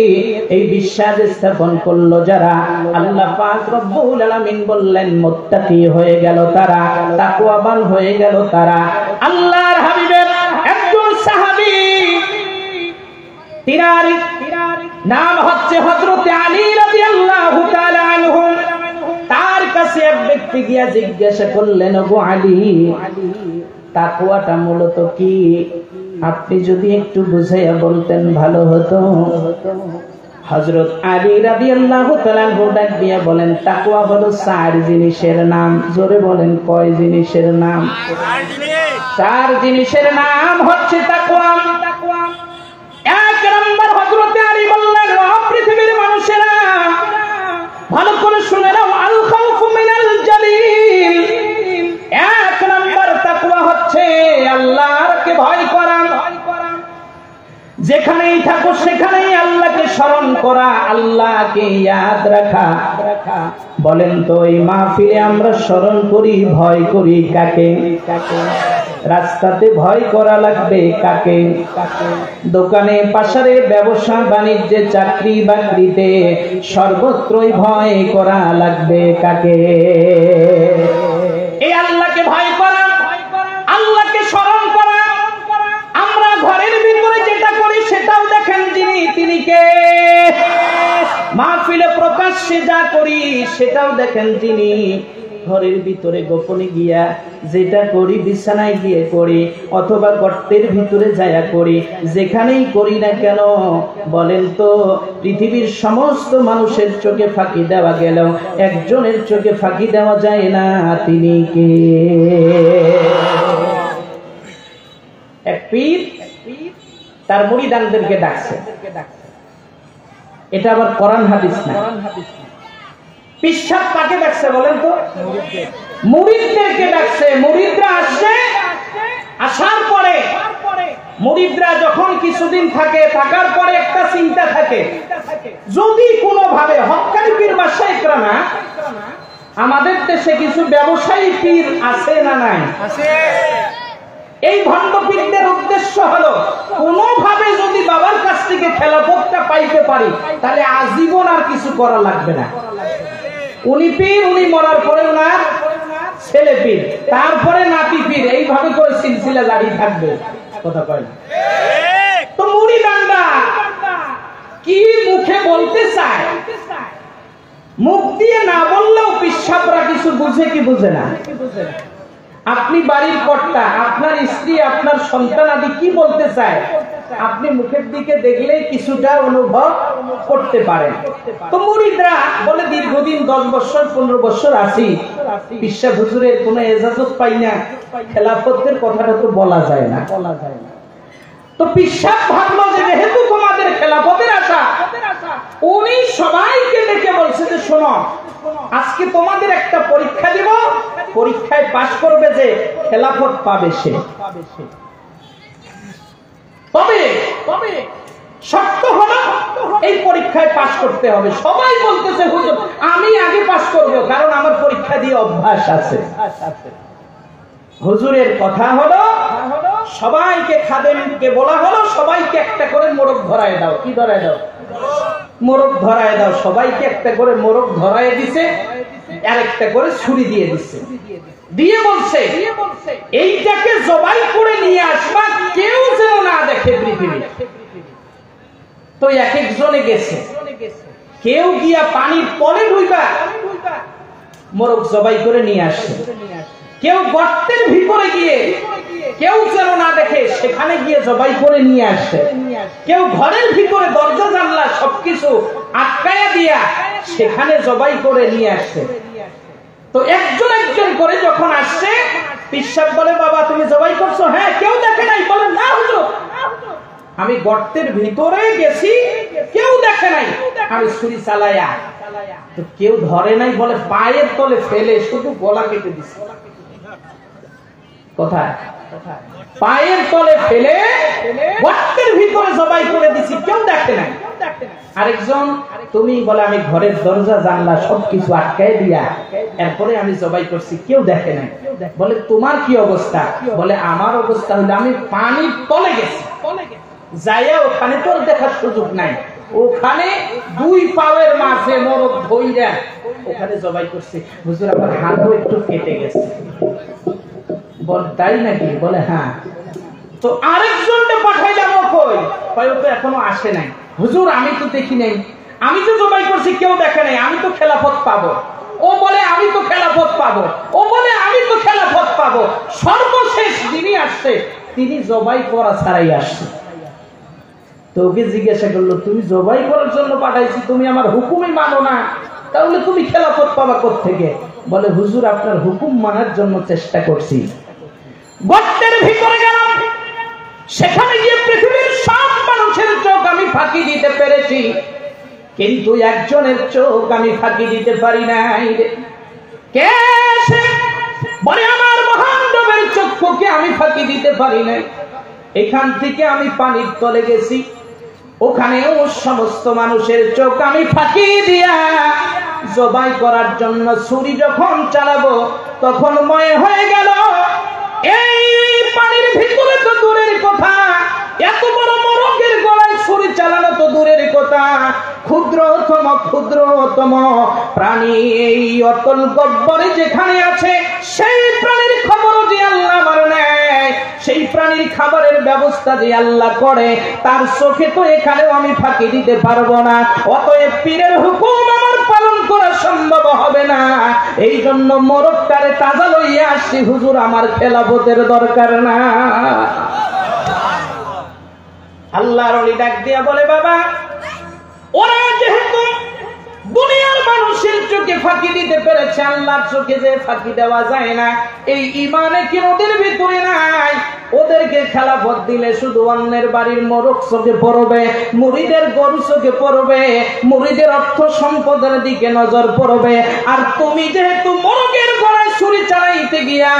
এই বিশ্বাস স্থাপন করলো যারা, আল্লাহ পাক রব্বুল আলামিন বললেন মুত্তাকি হয়ে গেল তারা, তাকওয়াবান হয়ে গেল তারা। আল্লাহর হাবিবের একজন সাহাবী, তিনার নাম হচ্ছে হযরত আলী রাদিয়াল্লাহু তাআলা আনহু। তার কাছে এক ব্যক্তি গিয়া জিজ্ঞাসা করলেন, ওগো আলী, তাকওয়াটা মূলত কি? আপনি যদি একটু বুঝাইয়া বলতেন ভালো হতো। হযরত আলী রাদিয়াল্লাহু তাআলা ডাক দিয়া বলেন, তাকওয়া হলো চার জিনিসের নাম। জোরে বলেন, কয় জিনিসের নাম? চার জিনিসের নাম হচ্ছে তাকওয়া। এক নম্বর হযরত আলী বললেন, ও পৃথিবীর মানুষেরা ভালো করে শুনে নাও, আল খাউফু মিনাল জালিল। এক নম্বর তাকওয়া হচ্ছে আল্লাহকে ভয় করা। যেখানেই থাকো সেখানেই আল্লাহকে স্মরণ করা, আল্লাহকে ইয়াদ রাখা। বলেন তো এই মাহফিলে আমরা স্মরণ করি, ভয় করি কাকে? রাস্তাতে ভয় করা লাগবে কাকে? দোকানে পাশারে ব্যবসা বাণিজ্যে চাকরি বাকরিতে সর্বত্রই ভয় করা লাগবে কাকে? এই আল্লাহকে ভয় করা, আল্লাহকে স্মরণ করা। আমরা ঘরের ভিতরে যেটা করি সেটাও দেখেন তিনি কে? মাহফিলে প্রকাশ্যে যা করি সেটাও দেখেন তিনি। ঘরের ভিতরে গোপনে গিয়া যেটা করি, বিছানায় গিয়ে করি অথবা গর্তের ভিতরে যায়া করি, যেখানেই করি না কেন বলেন তো পৃথিবীর সমস্ত মানুষের চোখে ফাঁকি দেওয়া গেল, একজনের চোখে ফাঁকি দেওয়া যায় না, তিনি কে? এক পীর তার মুরিদানদেরকে ডাকছে। এটা আবার কোরআন হাদিস না। পিশাব কাকে ডাকছে বলেন তো? মুরিদদেরকে ডাকছে। মুরিদরা আসছে, আসার পরে মুরিদরা যখন কিছুদিন থাকে, থাকার পরে একটা চিন্তা থাকে, যদি কোনোভাবে হক্কানি পীর বা শাইখরা, আমাদের দেশে কিছু ব্যবসায়ী পীর আছে না নাই? আছে। এই ভণ্ড পীরদের উদ্দেশ্য হলো কোনোভাবে যদি বাবার কাছ থেকে খেলাফতটা পাইতে পারি তাহলে আজীবন আর কিছু করা লাগবে না। উনি পীর, উনি মরার পরে ওনার ছেলে পীর, তারপরে নাতি পীর, এইভাবে করে সিলসিলা জারি থাকবে। কথা কয় না? তো মুরিদানরা কি মুখে বলতে চায়, মুখ দিয়ে না বললেও পিশাবরা কিছু বুঝে কি বুঝে না? আপনি বাড়ির কর্তা, আপনার স্ত্রী, আপনার সন্তান আদি কি বলতে চায় আপনি মুখের দিকে দেখলেই কিছুটা অনুভব করতে পারেন। তো মুরিদরা বলে দীর্ঘদিন 10 বছর 15 বছর আছি, পিশাব হুজুরের কোনো ইজাজত পাই না, খেলাফতের কথাটা তো বলা যায় না। তো পিশাব ভাবলো যে যেহেতু তোমাদের খেলাফতের আশা, উনি সবাইকে ডেকে বলছে যে শোনো, আজকে তোমাদের একটা পরীক্ষা দিব, পরীক্ষায় পাশ করবে যে খেলাফত পাবে সে। তবে শর্ত হলো এই পরীক্ষায় পাশ করতে হবে। সবাই বলতেছে হুজুর আমি আগে পাশ করব, কারণ আমার পরীক্ষা দিয়ে অভ্যাস আছে। হুজুরের কথা হলো সবাইকে, খাদেমকে বলা হলো সবাইকে একটা করে মোরগ ধরায় দাও। কি ধরায় দাও? মোরগ ধরায় দাও। সবাইকে একটা করে মোরগ ধরায় দিছে, আর একটা করে ছুরি দিয়ে দিচ্ছে, দিয়ে বলছে এইটাকে জবাই করে নিয়ে আসবা, কেউ যেন না দেখে পৃথিবী। তো এক একজনে গেছে, কেউ গিয়া পানির তলে ঢুইবা মোরগ জবাই করে নিয়ে আসছে, কেউ গর্তের ভিতরে গিয়ে কেউ যেন না দেখে সেখানে গিয়ে জবাই করে নিয়ে আসছে, কেউ ঘরের ভিতরে দরজা জানলা সবকিছু আটকায়া দিয়া সেখানে জবাই করে নিয়ে আসছে। তো একজন একজন করে যখন আসছে, পিশাব বলে বাবা তুমি জবাই করছো? হ্যাঁ। কেউ দেখে নাই? বলে না হুজুর। আমি গর্তের ভিতরে গেছি, কেউ দেখে নাই, আমি ছুরি চালাইয়া, তো কেউ ধরে নাই বলে পায়ের তলে ফেলে শুধু গলা কেটে দিছি। কোথায়? পায়ের তলে ফেলে গর্তের ভিতরে জবাই করে দিছি, কেউ দেখে নাই। আরেকজন তুমি বলে আমি ঘরের দরজা জানলা সবকিছু আটকায় দিয়া এরপরে আমি জবাই করছি, কেউ দেখে নাই। বলে তোমার কি অবস্থা? বলে আমার অবস্থা হলো আমি পানির তলে গেছি, যাইয়া ওখানে তোর দেখার সুযোগ নাই, ওখানে দুই পায়ের মাঝে মরক ধইরা ওখানে জবাই করছি। হুজুর আমার হাতও একটু কেটে গেছে। বল তাই নাকি? বলে হ্যাঁ। তো আরেকজনকে পাঠাইলাম, কই? কয় তো এখনো আসে নাই। হুজুর আমি তো দেখি নাই, আমি তো জবাই করছি, কেউ দেখে নাই, আমি তো খেলাফত পাবো। ও বলে আমি তো খেলাফত পাবো, ও বলে আমি তো খেলাফত পাবো। সর্বশেষ যিনি আসছে তিনি জবাই করা ছাড়াই আসছে। তো ওকে জিজ্ঞাসা করলো তুমি জবাই করার জন্য পাঠাইছি, তুমি আমার হুকুমই মানো না, তাহলে তুমি খেলাফত পাবা কোত্থেকে? বলে হুজুর আপনার হুকুম মানার জন্য চেষ্টা করছি। গর্তের ভিতরে গেলাম, সেখানে গিয়ে পৃথিবীর সব মানুষের চোখ আমি ফাঁকি দিতে পেরেছি, কিন্তু একজনের চোখ আমি ফাঁকি দিতে পারি নাই। কে সে? বলে আমার মহান রবের চক্ষুকে আমি ফাঁকি দিতে পারি নাই। এখান থেকে আমি পানির তলে গেছি, ওখানেও সমস্ত মানুষের চোখ আমি ফাঁকি দিয়া জবাই করার জন্য ছুরি যখন চালাবো তখন মনে হয়ে গেল এই পানির ভিতরে তো দূরের কথা, এত বড় মরকের গলায় ছুরি চালানো তো দূরের কথা, ক্ষুদ্রতম প্রাণী এই অতল গব্বরে যেখানে আছে সেই প্রাণীর খবর যে আল্লাহ আমার নেয়, সেই প্রাণীর খাবারের ব্যবস্থা যে আল্লাহ করে, তার চোখে তো এখানেও আমি ফাঁকি দিতে পারবো না। অতএব পীরের হুকুম আমার পালন করা সম্ভব হবে না, এই জন্য মরকটারে তাজা লইয়া আসছি হুজুর, আমার খেলাফতের দরকার না। আল্লাহর ওলি ডাক দিয়া বলে বাবা, ওরা যেহেতু দুনিয়ার মানুষের চোখে ফাঁকি দিতে পেরেছে, আল্লাহর চোখে যে ফাঁকি দেওয়া যায় না, এই ঈমানে কি ওদের ভিতরে নাই? ওদেরকে খেলাফত দিলে শুধু অন্যের বাড়ির মরক চোখে পড়বে, মুরিদের গরু চোখে পড়বে, মুরিদের অর্থ সম্পদের দিকে নজর পড়বে। আর তুমি যেহেতু মরকের গলায় ছুরি চালাইতে গিয়া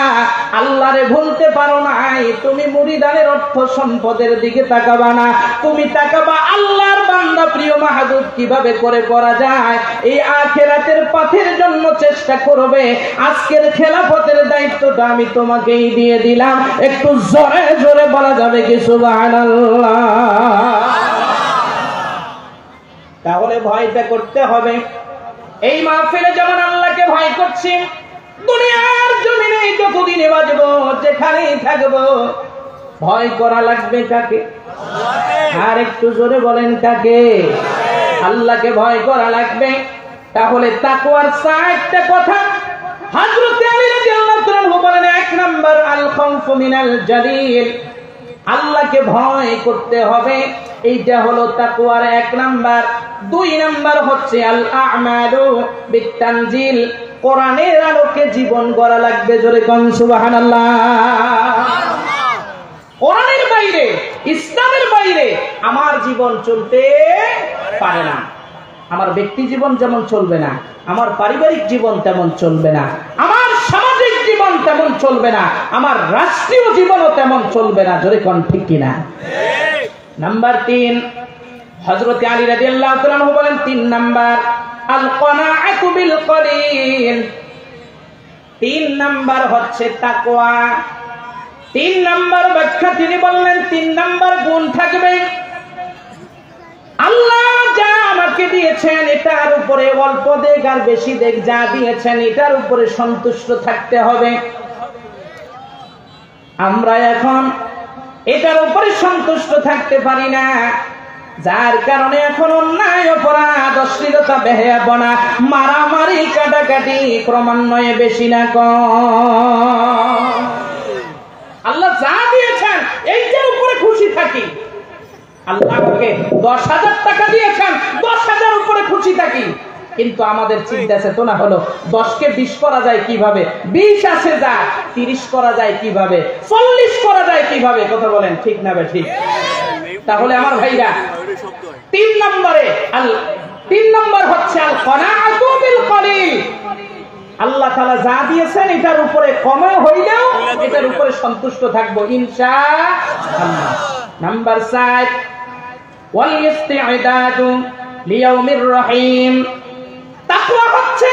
আল্লাহরে ভুলতে পারো নাই, তুমি মুরিদানের অর্থ সম্পদের দিকে তাকাবা না, তুমি তাকাবা আল্লাহর বান্দা প্রিয় মাহবুব কিভাবে করে করা যায়, এই আখিরাতের পথের জন্য চেষ্টা করবে। আজকের খেলাফতের দায়িত্বটা আমি তোমাকেই দিয়ে দিলাম, একটু জোরে জোরে বলা যাবে কি সুবহানাল্লাহ? তাহলে ভয়টা করতে হবে। এই মাহফিলে যেমন আল্লাহকে ভয় করছি, দুনিয়ার জমিনে যতদিন বাঁচবো, যেখানেই থাকবো, ভয় করা লাগবে কাকে? আর একটু জোরে বলেন কাকে? আল্লাহকে ভয় করা লাগবে। তাহলে তাকওয়ার 4টা কথা হযরত আলী রাদিয়াল্লাহু আনহু বলেন, 1 নাম্বার আল খাউফু মিনাল জালিল, আল্লাহকে ভয় করতে হবে, এইটা হলো তাকওয়ার 1 নাম্বার। 2 নাম্বার হচ্ছে আল আমালু বিতানজিল, কোরআনের আলোকে জীবন গড়া লাগবে। জোরে কোন সুবহানাল্লাহ। কোরআনের বাইরে, ইসলামের বাইরে আমার জীবন চলতে পারে না। আমার ব্যক্তি জীবন যেমন চলবে না, আমার পারিবারিক জীবন তেমন চলবে না, আমার সামাজিক জীবন তেমন চলবে না, আমার রাষ্ট্রীয় জীবনও তেমন চলবে না। জোরে কোন ঠিক কিনা? নাম্বার 3, হযরত আলী রাদিয়াল্লাহু আনহু বলেন 3 নাম্বার আল কনাআতু বিল কলিল, 3 নাম্বার হচ্ছে তাকওয়া। 3 নাম্বার ব্যাখ্যা তিনি বললেন, 3 নাম্বার গুণ থাকবে, আল্লাহ যা আমাকে দিয়েছেন এটার উপরে অল্প দেখ আর বেশি দেখ, যা দিয়েছেন এটার উপরে সন্তুষ্ট থাকতে হবে। আমরা এখন এটার উপরে সন্তুষ্ট থাকতে পারি না, যার কারণে এখন অন্যায়, অপরাধ, অশ্লীলতা, বেহায়াপনা, মারামারি, কাটাকাটি ক্রমান্বয়ে বেশি না কম। আল্লাহ যা দিয়েছেন এইটার উপরে খুশি থাকি। আল্লাহ আমাকে 10,000 টাকা দিয়েছেন, 10,000 উপরে খুশি থাকি। কিন্তু আমাদের চিন্তা চেতনা হলো 10কে 20 করা যায় কিভাবে, 20 আছে যা 30 করা যায় কিভাবে, 40 করা যায় কিভাবে। কথা বলেন ঠিক না? ঠিক। তাহলে আমার ভাইরা 3 নম্বর হচ্ছে আল কনাআতু বিল কলিল। আল্লাহ তাআলা যা দিয়েছেন এটার উপরে কমে হইলেও এটার উপরে সন্তুষ্ট থাকবো ইনশাআল্লাহ। নাম্বার 4 ওয়াল ইস্তিআদাদু লিয়াউমির রহিম। তাকওয়া হচ্ছে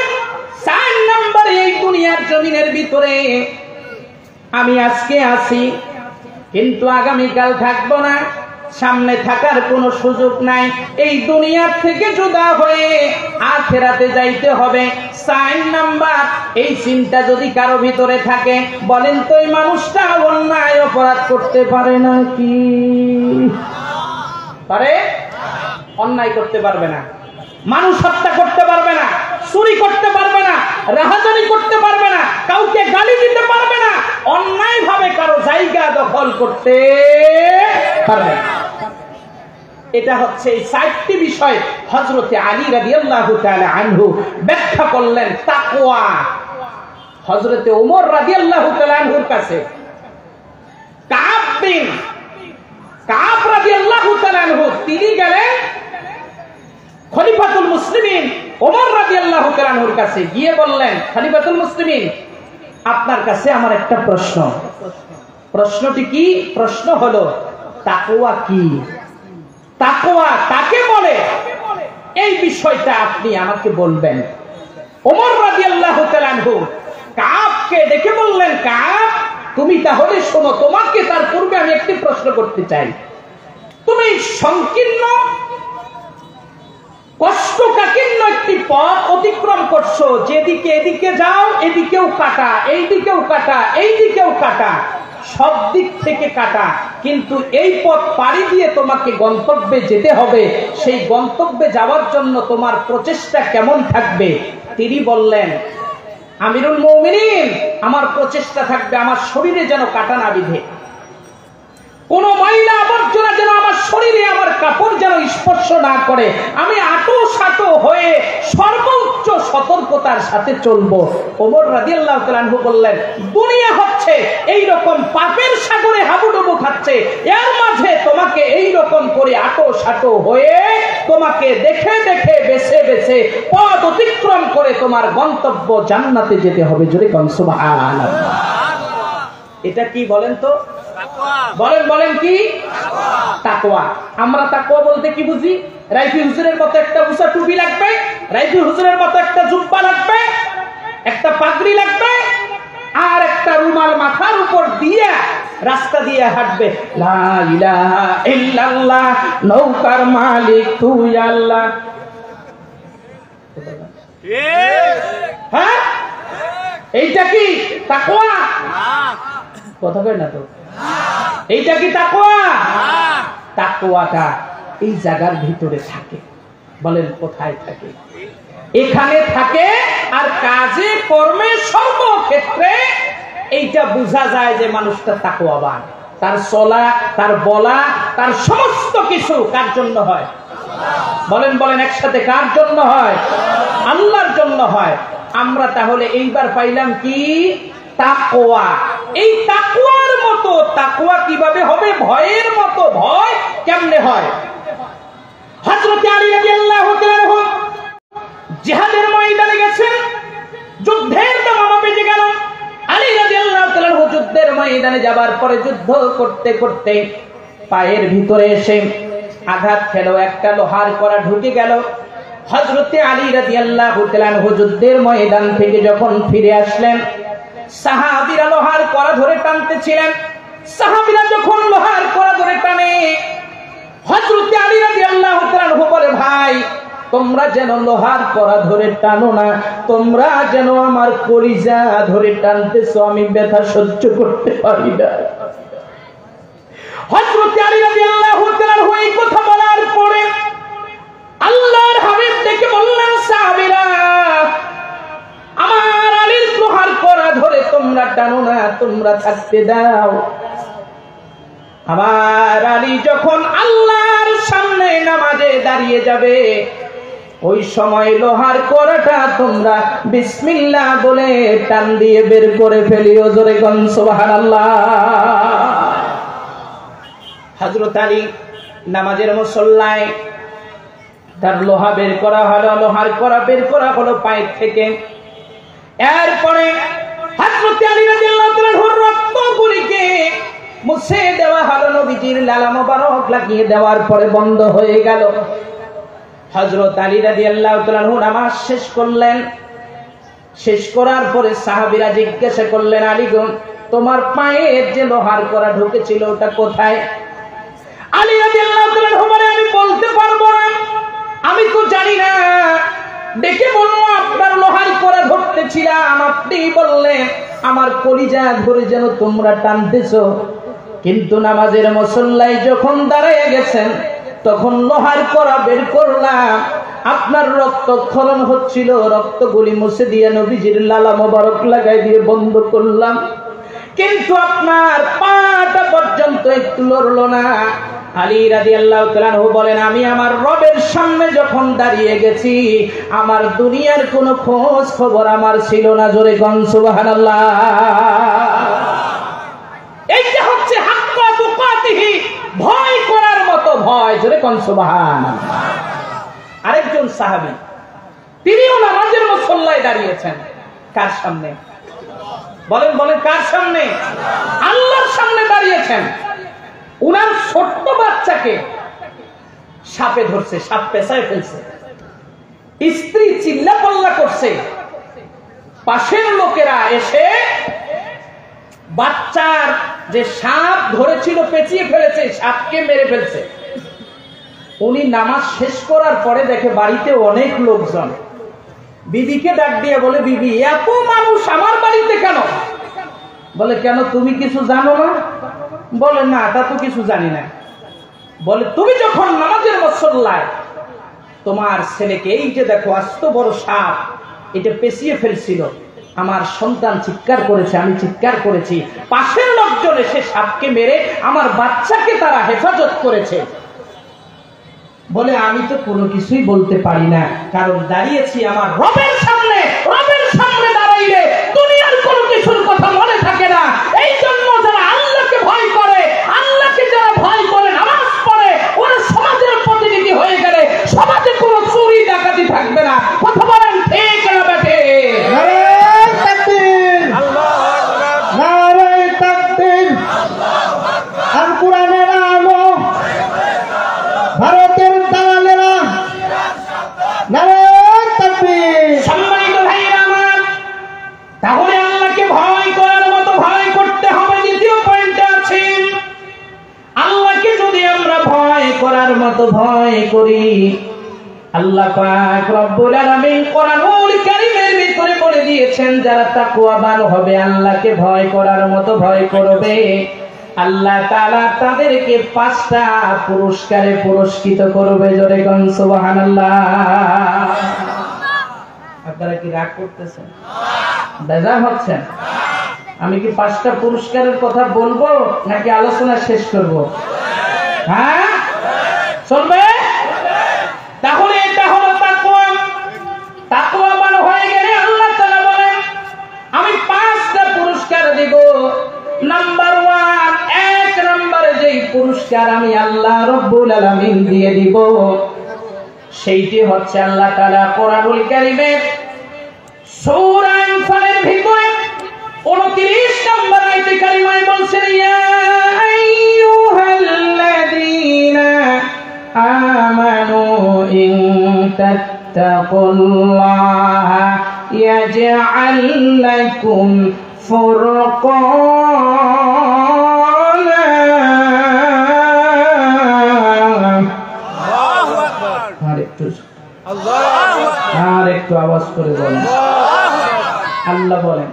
4 নম্বরে এই দুনিয়ার জমিনের ভিতরে আমি আজকে আছি কিন্তু আগামীকাল থাকবো না, সামনে থাকার কোনো সুযোগ নাই, এই দুনিয়ার থেকে জুদা হয়ে আখিরাতে যাইতে হবে। 4 নাম্বার এই চিন্তা যদি কারো ভিতরে থাকে, বলেন তো এই মানুষটা অন্যায় অপরাধ করতে পারে নাকি? পারে? অন্যায় করতে পারবে না, মানুষ হত্যা করতে পারবে না, চুরি করতে পারবে না, রাহাজানি করতে পারবে না, কাউকে গালি দিতে পারবে না, অন্যায় ভাবে কারো জায়গা দখল করতে পারবে না। এটা হচ্ছে এই 4টি বিষয় হযরতে আলী রাদিয়াল্লাহু তাআলা আনহু ব্যাখ্যা করলেন তাকওয়া। হযরতে ওমর রাদিয়াল্লাহু তাআলা আনহুর কাছে কাব রাদিয়াল্লাহু তাআলা আনহু তিনি গেলেন খলিফাতুল মুসলিমিন ওমর রাদিয়াল্লাহু তাআলা আনহুর কাছে গিয়ে বললেন, খলিফাতুল মুসলিমিন আপনার কাছে আমার একটা প্রশ্ন। প্রশ্নটি কি? প্রশ্ন হলো তাকওয়া কি, তাকওয়া কাকে বলে, এই বিষয়টা আপনি আমাকে বলবেন। ওমর রাদিয়াল্লাহু তাআলা আনহু কাবকে ডেকে বললেন, কাব তুমি তাহলে শোনো, তোমাকে তার পূর্বে আমি একটি প্রশ্ন করতে চাই। তুমি সংকীর্ণ কষ্টকাঠিন্য একটি পথ অতিক্রম করছো, যেদিকে এদিকে যাও এদিকেও কাটা, এইদিকেও কাটা, এইদিকেও কাটা, সব দিক থেকে কাটা, কিন্তু এই পথ পাড়ি দিয়ে তোমাকে গন্তব্যে যেতে হবে। সেই গন্তব্যে যাওয়ার জন্য তোমার প্রচেষ্টা কেমন থাকবে? তিনি বললেন, আমিরুল মুমিনিন আমার প্রচেষ্টা থাকবে আমার শরীরে যেন কাটা না বিধে, কোন ময়লা আবর্জনা যেন আমার শরীরে, আমার কাপড় যেন স্পর্শ না করে, আমি আটো সাটো হয়ে সর্বোচ্চ সতর্কতার সাথে চলবো। ওমর রাদিয়াল্লাহু তাআলা আনহু বললেন, দুনিয়া হচ্ছে এই রকম পাপের সাগরে হাবুডুবু খাচ্ছে, এর মাঝে তোমাকে এই রকম করে আটো সাটো হয়ে তোমাকে দেখে দেখে বেছে বেছে পথ অতিক্রম করে তোমার গন্তব্য জান্নাতে যেতে হবে। জোরে কোন সুবহানাল্লাহ। এটা কি বলেন তো? বলেন কি? তাকওয়া। আমরা তাকওয়া বলতে কি বুঝি? রাইফি হুজুরের মতো একটা উঁচা টুপি লাগবে, রাইফি হুজুরের মতো একটা জুব্বা লাগবে, একটা পাগড়ি লাগবে, আর একটা রুমাল মাথার উপর দিয়ে রাস্তা দিয়ে হাঁটবে, লা ইলাহা ইল্লাল্লাহ নৌকার মালিক তুই আল্লাহ। হ্যাঁ, এইটা কি তাকওয়া? কথা কয় না তো। এইটা কি তাকওয়া? তাকওয়াটা এই জায়গার ভিতরে থাকে। বলেন কোথায় থাকে? এখানে থাকে। আর কাজে কর্মে সর্বক্ষেত্রে এইটা বোঝা যায় যে মানুষটা তাকওয়াবান। তার চলা, তার বলা, তার সমস্ত কিছু কার জন্য হয়? বলেন একসাথে, কার জন্য হয়? আল্লাহর জন্য হয়। আমরা তাহলে এইবার পাইলাম কি? তাকওয়া। এই তাকওয়ার মতো তাকওয়া কিভাবে হবে? ভয়ের মতো ভয় কেমনে হয়? হযরত আলী রাদিয়াল্লাহু তাআলা আনহু জিহাদের ময়দানে গেছেন, যুদ্ধের দামামা বেজে গেল। আলী রাদিয়াল্লাহু তাআলা আনহু যুদ্ধের ময়দানে যাবার পরে যুদ্ধ করতে করতে পায়ের ভিতরে এসে আঘাত খেলো, একটা লোহার কড়া ঢুকে গেল। হযরত আলী রাদিয়াল্লাহু তাআলা আনহু যুদ্ধের ময়দান থেকে যখন ফিরে আসলেন, সাহাবীরা লোহার কড়া ধরে টানতেছিলেন। সাহাবীরা যখন লোহার কড়া ধরে টানে, হযরত আলী রাদিয়াল্লাহু তাআলা আনহু বলে, ভাই তোমরা যেন লোহার কড়া ধরে টানো না, তোমরা যেন আমার কলিজা ধরে টানতেছো, আমি ব্যথা সহ্য করতে পারি না। হযরত আলী রাদিয়াল্লাহু তাআলা আনহু এই কথা বলার পরে আল্লাহর হাবিব ডেকে বললেন, সাহাবীরা আমার আলীর লোহার কড়া ধরে তোমরা টানো না, তোমরা থাকতে দাও। আমার আলী যখন আল্লাহর সামনে নামাজে দাঁড়িয়ে যাবে, ওই সময় লোহার কড়াটা তোমরা বিসমিল্লাহ বলে টান দিয়ে বের করে ফেলিও। জোরে কোন সুবহানাল্লাহ। হযরত আলী নামাজের মুসল্লায় তার লোহা বের করা হলো, লোহার কড়া বের করা হলো পায়ের থেকে। এরপরে হযরত আলী রাদিয়াল্লাহু তাআলা রক্তগুলিকে মুছে দেওয়া হলো, নবীজির লালা মোবারক লাগিয়ে দেওয়ার পরে বন্ধ হয়ে গেল। হযরত আলী রাদিয়াল্লাহু তাআলা নামাজ শেষ করলেন। শেষ করার পরে সাহাবীরা জিজ্ঞাসা করলেন, আলী গো, তোমার পায়ে যে লোহার কড়া ঢুকেছিল ওটা কোথায়? আলী রাদিয়াল্লাহু তাআলা বলেন, আমি বলতে পারবো না, আমি তো জানি না। দেখে বলল, আপনার লোহার কড়া ধরতেছিলাম, আপনি বললেন আমার কলিজা ধরে যেন তোমরা টানতেছো। কিন্তু নামাজের মুসল্লায় যখন দাঁড়িয়ে গেছেন তখন লোহার কড়া বের করলাম, আপনার রক্তক্ষরণ হচ্ছিল, রক্তগুলি মুছে দিয়ে নবীজির লালা মোবারক লাগাই দিয়ে বন্ধ করলাম, কিন্তু আপনার পাটা পর্যন্ত একটু লড়লো না। আলী রাদিয়াল্লাহু তাআলা বলেন, আমি আমার রবের সামনে যখন দাঁড়িয়ে গেছি আমার দুনিয়ার কোনো খোঁজ খবর আমার ছিল না। জোরে কোন সুবহানাল্লাহ। এইটা হচ্ছে হাক্কা তুকাতিহি, ভয় করার মতো ভয়। জোরে কোন সুবহানাল্লাহ। আরেকজন সাহাবী, তিনিও নামাজের মুসল্লায় দাঁড়িয়েছেন। কার সামনে? বলেন বলেন, কার সামনে? আল্লাহর সামনে দাঁড়িয়েছেন। উনার ছোট্ট বাচ্চাকে সাপে ধরছে, সাপ পেঁচায় ফেলছে। স্ত্রী চিল্লা পাল্লা করছে। পাশের লোকেরা এসে বাচ্চার যে সাপ ধরেছিল পেঁচিয়ে ফেলেছে, সাপকে মেরে ফেলছে। উনি নামাজ শেষ করার পরে দেখে বাড়িতে অনেক লোকজন। বিবিকে ডাক দিয়ে বলে, বিবি, এত মানুষ আমার বাড়িতে কেন? বলে, কেন, তুমি কিছু জানো না? বলে, না, তা তো কিছু জানি না। বলে, তুমি যখন নামাজের মুসল্লায় তোমার ছেলেকে এই যে দেখো আস্ত বড় সাপ এটা পেঁচিয়ে ফেলছিল, আমার সন্তান চিৎকার করেছে, আমি চিৎকার করেছি, পাশের লোকজন এসে সাপকে মেরে আমার বাচ্চাকে তারা হেফাজত করেছে। বলে, আমি তো কোনো কিছুই বলতে পারি না, কারণ দাঁড়িয়েছি আমার রবের সামনে। রবের সামনে দাঁড়াইলে দুনিয়ার কোনো কিছুর কথা মনে থাকে না। এই জন্য যারা আল্লাহকে ভয় করে, আল্লাহকে যারা ভয় করে নামাজ পড়ে, ওরা সমাজের প্রতিনিধি হয়ে গেলে সমাজে কোনো চুরি ডাকাতি থাকবে না। কথা বলেন ঠিক না বেঠে? নারে তাকবীর, আল্লাহু আকবার, নারে তাকবীর, আল কোরআনের আলো, ভারতের দালালেরা, নারে তাকবীর। সম্মানিত ভাইরা আমার, তাহলে আল্লাহকে ভয় করার মতো ভয় করতে হবে। দ্বিতীয় পয়েন্টে আছে, আল্লাহকে যদি আমরা ভয় করার মতো ভয় করি, আল্লাহ পাক রব্বুল আলামিন কোরআনুল কারীমের ভিতরে বলে দিয়েছেন, যারা তাকওয়াবান হবে, আল্লাহকে ভয় করার মতো ভয় করবে, আল্লাহ তাআলা তাদেরকে 5টা পুরস্কারে পুরস্কৃত করবে। জোরে কোন সুবহানাল্লাহ। আপনারা কি রাগ করতেছেন? বেজার হচ্ছেন? আমি কি 5টা পুরস্কারের কথা বলবো নাকি আলোচনা শেষ করব? হ্যাঁ, চলবে? তাহলে এটা হলো তাকওয়া। তাকওয়াবান হয়ে গেলে আল্লাহ তাআলা বলেন, আমি 5টা পুরস্কার দেব। নাম্বার 1, 1 নম্বরে যেই পুরস্কার আমি আল্লাহ রব্বুল আলামিন দিয়ে দিব, সেইটি হচ্ছে আল্লাহ তাআলা কোরআনুল কারীমের সূরা আনফালের ভিতরে 29 নম্বর আয়াতে কারিমায় বলছেন, ইয়া আইয়ুহাল্লাযীনা আমানু ইন তাত্তাকুল্লাহা ইয়াজআল লাকুম ফুরকানা। আল্লাহু আকবার। আর একটু আওয়াজ করে বলেন। আল্লাহ বলেন,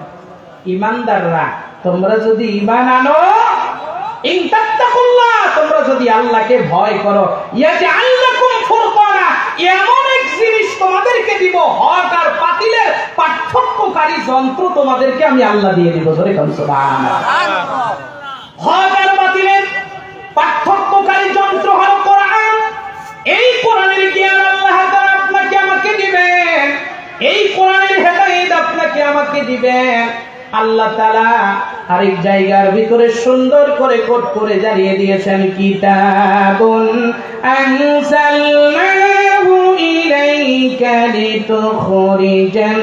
ঈমানদাররা, তোমরা যদি ঈমান আনো, ইন তাত্তাকুল্লাহ, তোমরা যদি আল্লাহকে ভয় করো, ইয়াজআল লাকুম ফুরকানা, এমন এক জিনিস তোমাদেরকে দিব, হক আর বাতিলের পার্থক্যকারী যন্ত্র তোমাদেরকে আমি আল্লাহ দিয়ে দিব। ধরে কোন সুবহানাল্লাহ। হক আর বাতিলের পার্থক্যকারী যন্ত্র হলো কোরআন। এই কোরআনের জ্ঞান আল্লাহ তাআলা আপনাকে আমাকে দিবেন, এই কোরআনের হেদায়েত আপনাকে আমাকে দিবেন। আল্লাহ তাআলা আরেক জায়গার ভিতরে সুন্দর করে কোট করে জানিয়ে দিয়েছেন, কিতাবুন আনজালনাহু ইলাইকা লিতুখরিজান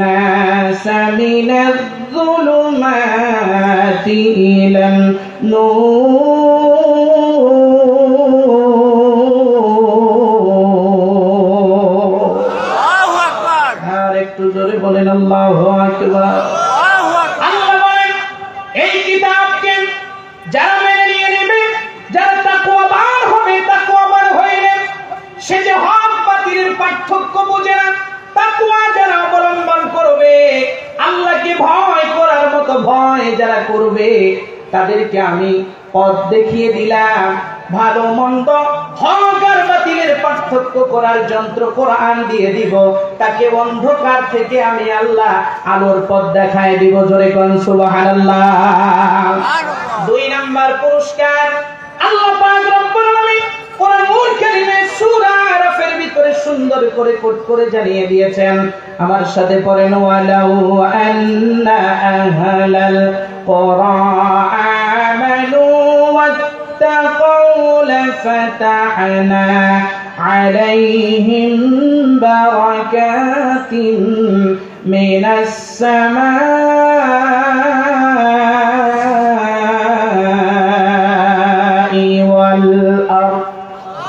নাসা মিনাজ যুলুমাতি ইলান নূর। আল্লাহু আকবার। আর একটু জোরে বলেন আল্লাহু আকবার। আল্লাহ বলেন এই কিতাবকে যারা মেনে নিয়ে নেবে, যারা তাকওয়াবান হবে, তাকওয়াবান হইলে সে যে হক বাতিলের পার্থক্য বোঝে না, তাকওয়া যারা অবলম্বন করবে, আল্লাহকে ভয় করার মতো ভয় যারা করবে, তাদেরকে আমি পথ দেখিয়ে দিলাম। ভালো মন্দ হক আর বাতিলের পার্থক্য করার যন্ত্র কোরআন দিয়ে দিব। তাকে অন্ধকার থেকে আমি আল্লাহ আলোর পথ দেখায় দিব। জোরে কোন সুবহানাল্লাহ। 2 নাম্বার পুরস্কার আল্লাহ পাক রব্বুল আলামিন কোরআনুল কারীমে সূরা আরাফের ভিতরে সুন্দর করে কোট করে জানিয়ে দিয়েছেন। আমার সাথে পড়েন, ওয়ালাউ আন্না আহলাল কুরআ আমানু ওয়াত্তাকাউ লাফাতাহনা আলাইহিম বারাকাতিন মিনাস সামাই ওয়াল আরদ।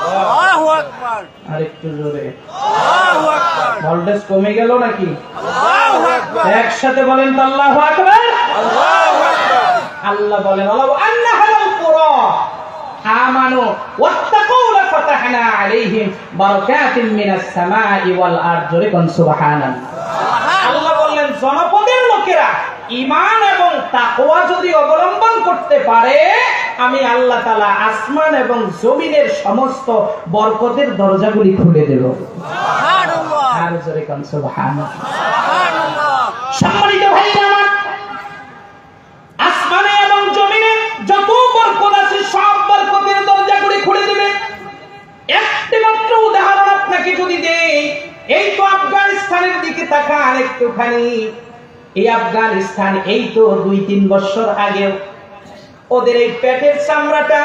আল্লাহু আকবার। আরেকটু জোরে। আল্লাহু আকবার। ভোল্টেজ কমে গেল নাকি? আল্লাহু আকবার। একসাথে বলেন তো আল্লাহু আকবার। আল্লাহু আকবার। আল্লাহ বলেন, আল্লাহু আন্না হালাল কুরা আমানু ওয়াত্তাকাউ লাফাতাহনা আলাইহিম বারাকাতিন মিনাস সামাই ওয়াল আরদ। জোরে কোন সুবহানাল্লাহ। আল্লাহ বললেন জনপদের লোকেরা ঈমান এবং তাকওয়া যদি অবলম্বন করতে পারে, আমি আল্লাহ তাআলা আসমান এবং জমিনের সমস্ত বরকতের দরজাগুলি খুলে দেব। সুবহানাল্লাহ। আর জোরে কোন সুবহানাল্লাহ। সুবহানাল্লাহ। সম্মানিত ভাইরা আমার, আসমানে এবং জমিনে যত বরকত আছে সব বরকতের দরজাগুলি খুলে দেবে। একটি মাত্র উদাহরণ আপনাকে যদি দেই, এই তো আফগানিস্তানের দিকে তাকান একটুখানি। এই আফগানিস্তান এই তো 2-3 বছর আগে ওদের এই পেটের চামড়াটা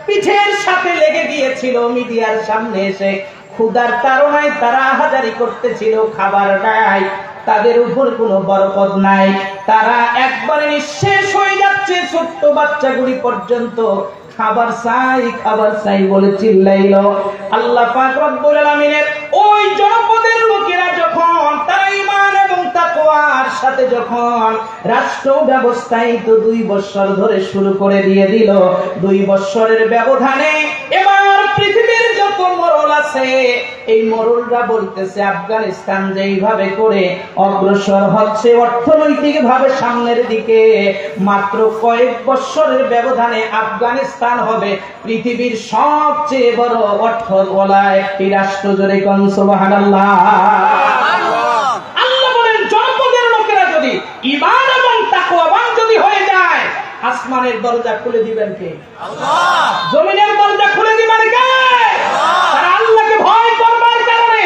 পিঠের সাথে লেগে গিয়েছিল। মিডিয়ার সামনে এসে ক্ষুধার তাড়নায় তারা হাজারি করতেছিল, খাবার নাই, তাদের উপর কোনো বরকত নাই, তারা একবারে নিঃশেষ হয়ে যাচ্ছে। ছোট্ট বাচ্চাগুলি পর্যন্ত খাবার চাই বলে চিল্লাইল। আল্লাহ পাক রব্বুল আলামিনের ওই জনপদের লোকেরা যখন তারা ঈমান এবং তাকওয়ার সাথে যখন রাষ্ট্র ব্যবস্থায় তো 2 বছর ধরে শুরু করে দিয়ে দিল, 2 বছরের ব্যবধানে এবার পৃথিবীর যত মরল আছে এই মরলরা বলতেছে আফগানিস্তান যেইভাবে করে অগ্রসর হচ্ছে অর্থনৈতিক ভাবে সামনের দিকে, মাত্র কয়েক বছরের ব্যবধানে আফগানিস্তান হবে পৃথিবীর সবচেয়ে বড় অর্থওয়ালা একটি রাষ্ট্র। জোরে কোন সুবহানাল্লাহ। আল্লাহ বলেন জনপদের লোকেরা যদি ঈমান এবং তাকওয়াবান যদি হয়ে যায়, আসমানের দরজা খুলে দিবেন কে? আল্লাহ। জমিনের দরজা খুলে দিবেন কে? আল্লাহ। তারা আল্লাহকে ভয় করবার কারণে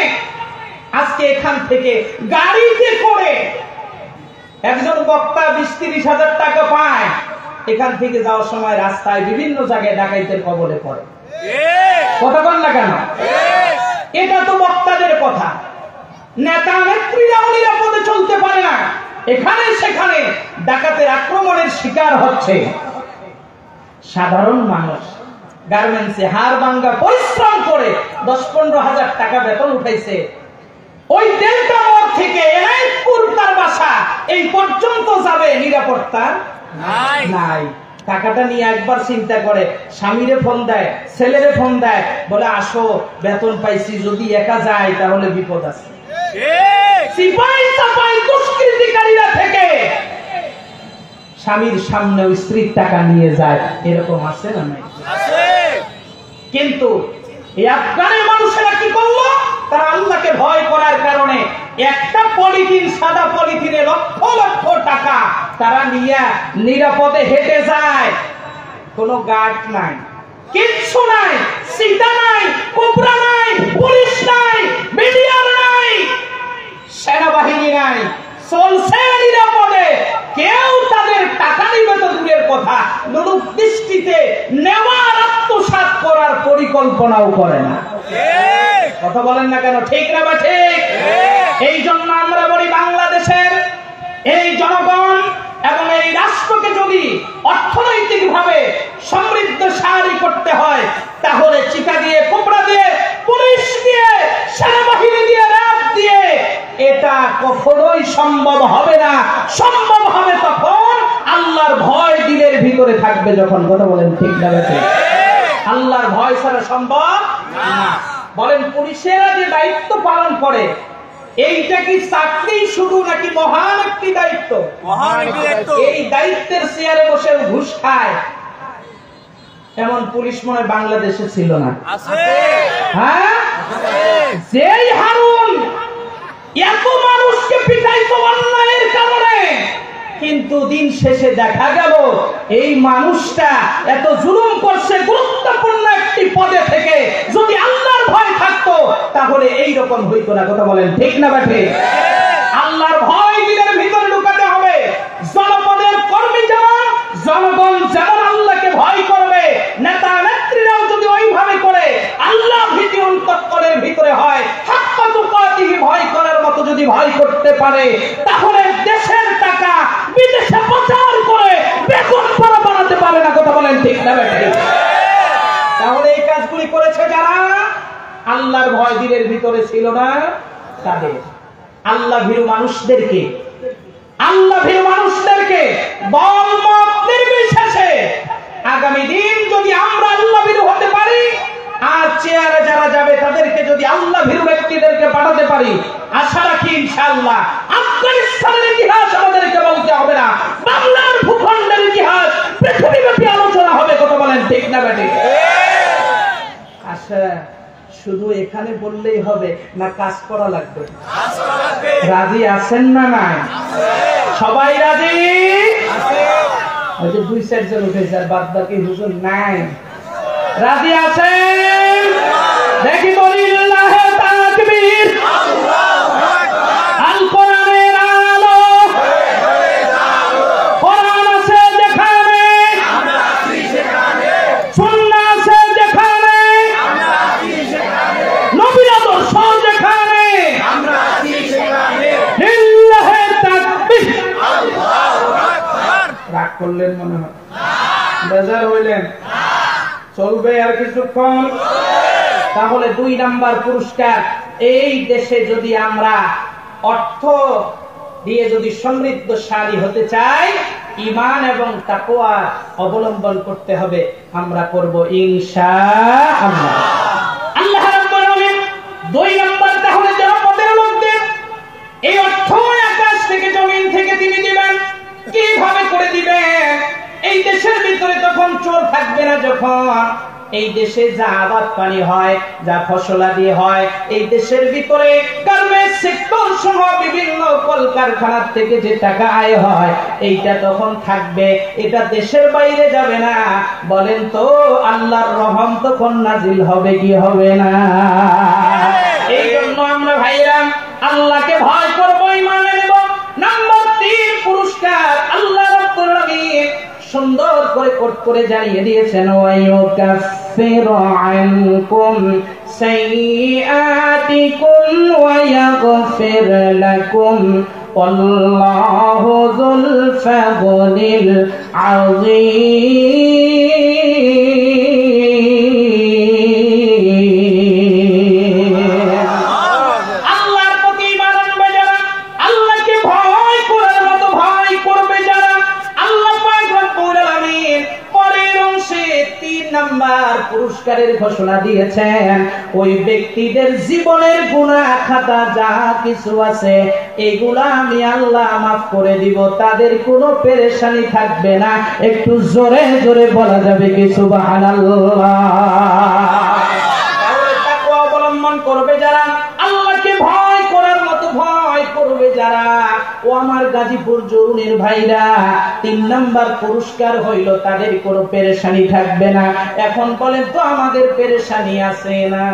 আজকে এখান থেকে গাড়িতে করে একজন বক্তা 20-30 হাজার টাকা পায়, এখান থেকে যাওয়ার সময় রাস্তায় বিভিন্ন জায়গায় ডাকাইতের কবলে পড়ে। কথা বল না কেন? এটা তো বক্তাদের কথা। নেতা নেত্রীরাও নিরাপদে চলতে পারে না, এখানে সেখানে ডাকাতের আক্রমণের শিকার হচ্ছে সাধারণ মানুষ। গার্মেন্টসে হাড় ভাঙা পরিশ্রম করে 10-15 হাজার টাকা বেতন উঠাইছে, ওই ডেল্টা মোড় থেকে এনায়েতপুর তার বাসা এই পর্যন্ত যাবে, নিরাপত্তা নাই। টাকাটা নিয়ে একবার চিন্তা করে স্বামীরে ফোন দেয়, ছেলেরে ফোন দেয়, বলে আসো বেতন পাইছি, যদি একা যায় তাহলে বিপদ আছে। সিপাহী সাপাই দুষ্কৃতিকারীরা থেকে স্বামীর সামনে স্ত্রীর টাকা নিয়ে যায়, এরকম আছে না নাই? কিন্তু এই আফগানের মানুষেরা কি করলো? তারা আল্লাহকে ভয় করার কারণে একটা পলিথিন, সাদা পলিথিনে লক্ষ লক্ষ টাকা তারা নিয়ে নিরাপদে হেঁটে যায়। কোনো গার্ড নাই, কিচ্ছু নাই, সীতা নাই, কোবরা নাই, পুলিশ নাই, মিডিয়ার নাই, সেনাবাহিনী নাই, চলছে নিরাপদে। কেউ নেওয়ার আত্মসাৎ করার পরিকল্পনাও করে না। কথা বলেন না কেন? ঠিক না বা ঠিক? এই জন্য আমরা বলি বাংলাদেশের এই জনগণ এবং এই রাষ্ট্রকে যদি অর্থনৈতিকভাবে সমৃদ্ধশালী করতে হয় তাহলে চিকা দিয়ে, কোপড়া দিয়ে, পুলিশ দিয়ে, সেনাবাহিনী দিয়ে, র্যাব দিয়ে এটা কখনোই সম্ভব হবে না। সম্ভব হবে তখন আল্লাহর ভয় দিলের ভিতরে থাকবে যখন। কথা বলেন ঠিক না ঠিক? আল্লাহর ভয় ছাড়া সম্ভব না। বলেন পুলিশেরা যে দায়িত্ব পালন করে এইটা কি চাকরি শুধু নাকি মহান একটি দায়িত্ব? এই দায়িত্বের চেয়ারে বসে ঘুষ খায় এমন পুলিশ মনে হয় বাংলাদেশে ছিল না। হ্যাঁ, যেই হারুন এত মানুষকে পিটাইতো অন্যায়ের কারণে, কিন্তু দিন শেষে দেখা গেল এই মানুষটা এত জুলুম করছে গুরুত্বপূর্ণ একটি পদে থেকে যদি আল্লাহর ভয় থাকতো তাহলে এই রকম হইতো না। কথা বলেন ঠিক না বাঠে? আল্লাহর ভয় দিলের ভিতরে ঢুকাতে হবে। জনপদের কর্মী যেমন, জনগণ যেমন আল্লাহকে ভয় করবে, নেতা নেত্রীরাও যদি ওইভাবে করে আল্লাহ ভীতি অন্তঃকরণের ভিতরে হয়, হাক্কা তুকাতিহি ভয় করার মতো যদি ভয় করতে পারে তাহলে দেশের টাকা বিদেশে পাচার করে বেতন পাড়া বানাতে পারে না। কথা বলেন ঠিক না বেঠিক? তাহলে এই কাজগুলি করেছে যারা আল্লাহর ভয় দিলের ভিতরে ছিল না, তাদের আল্লাহ ভীরু মানুষদেরকে, আল্লাহ ভীরু মানুষদেরকে বল মত নির্বিশেষে আগামী দিন যদি আমরা আল্লাহ ভীরু হতে পারি আর চেয়ারে যারা যাবে তাদেরকে যদি আল্লাহ ভীরু ব্যক্তিদেরকে পাঠাতে পারি, আশা রাখি ইনশাআল্লাহ আফগানিস্তানের ইতিহাস আমাদেরকে বলতে হবে না, বাংলার ভূখণ্ডের ইতিহাস পৃথিবীব্যাপী আলোচনা হবে। কথা বলেন ঠিক না বেঠিক? আচ্ছা, শুধু এখানে বললেই হবে না, কাজ করা লাগবে? রাজি আছেন না? নাই সবাই রাজি? ওই যে 2-4 জন উঠেছে আর বাদ বাকি হুজুর নাই। রাজি আছেন? দেখি বলিল্লাহে তাকবীর। আল কোরআনের আলো, কোরআন আছে যেখানে, আমরা আছি সেখানে। সুন্নাহ আছে যেখানে, আমরা আছি সেখানে। নবীর আদর্শ যেখানে, আমরা আছি সেখানে। লিল্লাহে তাকবীর। আল্লাহু আকবার। রাগ করলেন মনে হয়? বেজার হইলেন? চলবে আর কিছুক্ষণ? তাহলে 2 নাম্বার পুরস্কার, এই দেশে যদি আমরা অর্থ দিয়ে যদি সমৃদ্ধশালী হতে চাই, ঈমান এবং তাকওয়া অবলম্বন করতে হবে। আমরা করব ইনশাআল্লাহ। আল্লাহ রাব্বুল আলামিন 2 নাম্বার তাহলে জনপদের লোকদের এই অর্থ আকাশ থেকে জমিন থেকে তিনি দিবেন। কিভাবে করে দিবেন? এই দেশের ভিতরে তখন চোর থাকবে না। যখন এই দেশে যা আবাদ পানি হয়, যা ফসলাদি হয়, এই দেশের ভিতরে গার্মেন্টস সেক্টর সহ বিভিন্ন কলকারখানা থেকে যে টাকা আয় হয় এইটা তখন থাকবে, এটা দেশের বাইরে যাবে না। বলেন তো আল্লাহর রহম তখন নাজিল হবে কি হবে না? এই জন্য আমরা ভাইরা আল্লাহকে ভয় করব, ঈমান আনব। নাম্বার 3 পুরস্কার আল্লাহ রাব্বুল আলামিন সুন্দর করে কোট করে জানিয়ে দিয়েছেন, ওয়ায়ুকাফিরু আনকুম সাইয়্যাতিকুম ওয়া ইয়াগফির লাকুম ওয়াল্লাহু যুল ফাদলিল আযীম। আল্লাহর প্রতি ঈমান আনবে যারা, আল্লাহকে ভয় করার মতো ভয় করবে যারা, আল্লাহ পাক রব্বুল আলামিন পরের অংশে 3 নাম্বার পুরস্কারের ঘোষণা দিয়েছেন। ওই ব্যক্তিদের জীবনের গুনাহ খাতা যা কিছু আছে এগুলা আমি আল্লাহ maaf করে দিব, তাদের কোনো পেরেশানি থাকবে না। একটু জোরে জোরে বলা যাবে কি সুবহানাল্লাহ? তাহলে তাকওয়া অবলম্বন করবে যারা, আল্লাহকে ভয় করার মতো ভয় করবে যারা, ও আমার গাজীপুর জরুনের ভাইরা, 3 নাম্বার পুরস্কার হইল তাদের কোনো পেরেশানি থাকবে না। এখন বলেন তো আমাদের পেরেশানি আছে না?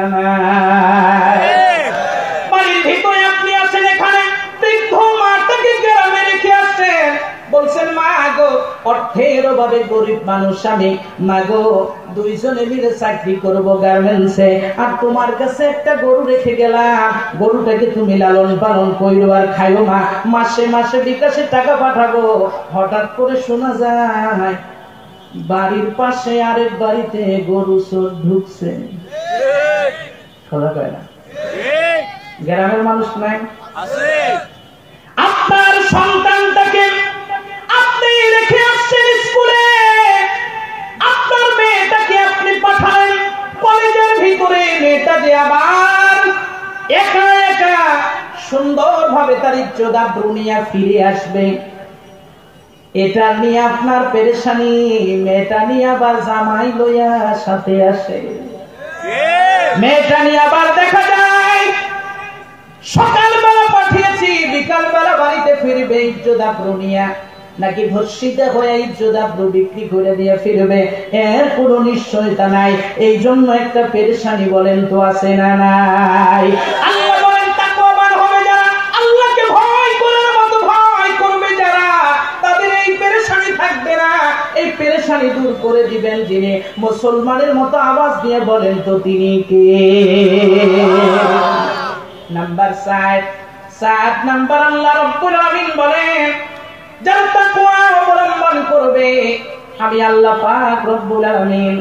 বাড়ির ভিতরে আপনি আছেন, এখানে বৃদ্ধ মাটাকে গ্রামে রেখে আসছেন, বলছেন মা গো অর্থের অভাবে গরিব মানুষ, আমি মাগো দুইজনে মিলে চাকরি করব গার্মেন্টসে, আর তোমার কাছে একটা গরু রেখে গেলাম, গরুটাকে তুমি লালন পালন কইরো আর খাইও মা, মাসে মাসে বিকাশে টাকা পাঠাবো। হঠাৎ করে শোনা যায় বাড়ির পাশে আরেক বাড়িতে গরু চোর ঢুকছে। কথা কয় না? গ্রামের মানুষ নাই? আপনার সন্তানটাকে আপনি রেখে আসছেন স্কুলে, আপনার মেয়েটাকে আপনি পাঠালেন কলেজের ভিতরে, মেয়েটা যে আবার একা একা সুন্দরভাবে তার ইজ্জত আবরু নিয়ে ফিরে আসবে, এটা নিয়ে আপনার পেরেশানি। মেয়েটা নিয়ে আবার জামাই লইয়া সাথে আসে, মেয়েটা নিয়ে আবার দেখা যায় সকালবেলা পাঠিয়েছি, বিকালবেলা বাড়িতে ফিরবে ইজ্জত আবরু নিয়া, নাকি ধর্ষিতা হয়ে ইজ্জত আবরু বিক্রি করে দিয়ে ফিরবে, এর কোনো নিশ্চয়তা নাই। এই জন্য একটা পেরেশানি বলেন তো আছে না নাই? আল্লাহ বলেন তাকওয়াবান হবে যারা, আল্লাহকে ভয় করার মতো ভয় করবে যারা, তাদের এই পেরেশানি থাকবে না। এই পেরেশানি দূর করে দিবেন যিনি, মুসলমানের মতো আওয়াজ দিয়ে বলেন তো তিনি কে? নাম্বার 7 নাম্বার, আল্লাহ রাব্বুল আলামিন বলেন যারা তাকওয়া অবলম্বন করবে, আমি আল্লাহ পাক রব্বুল আলামিন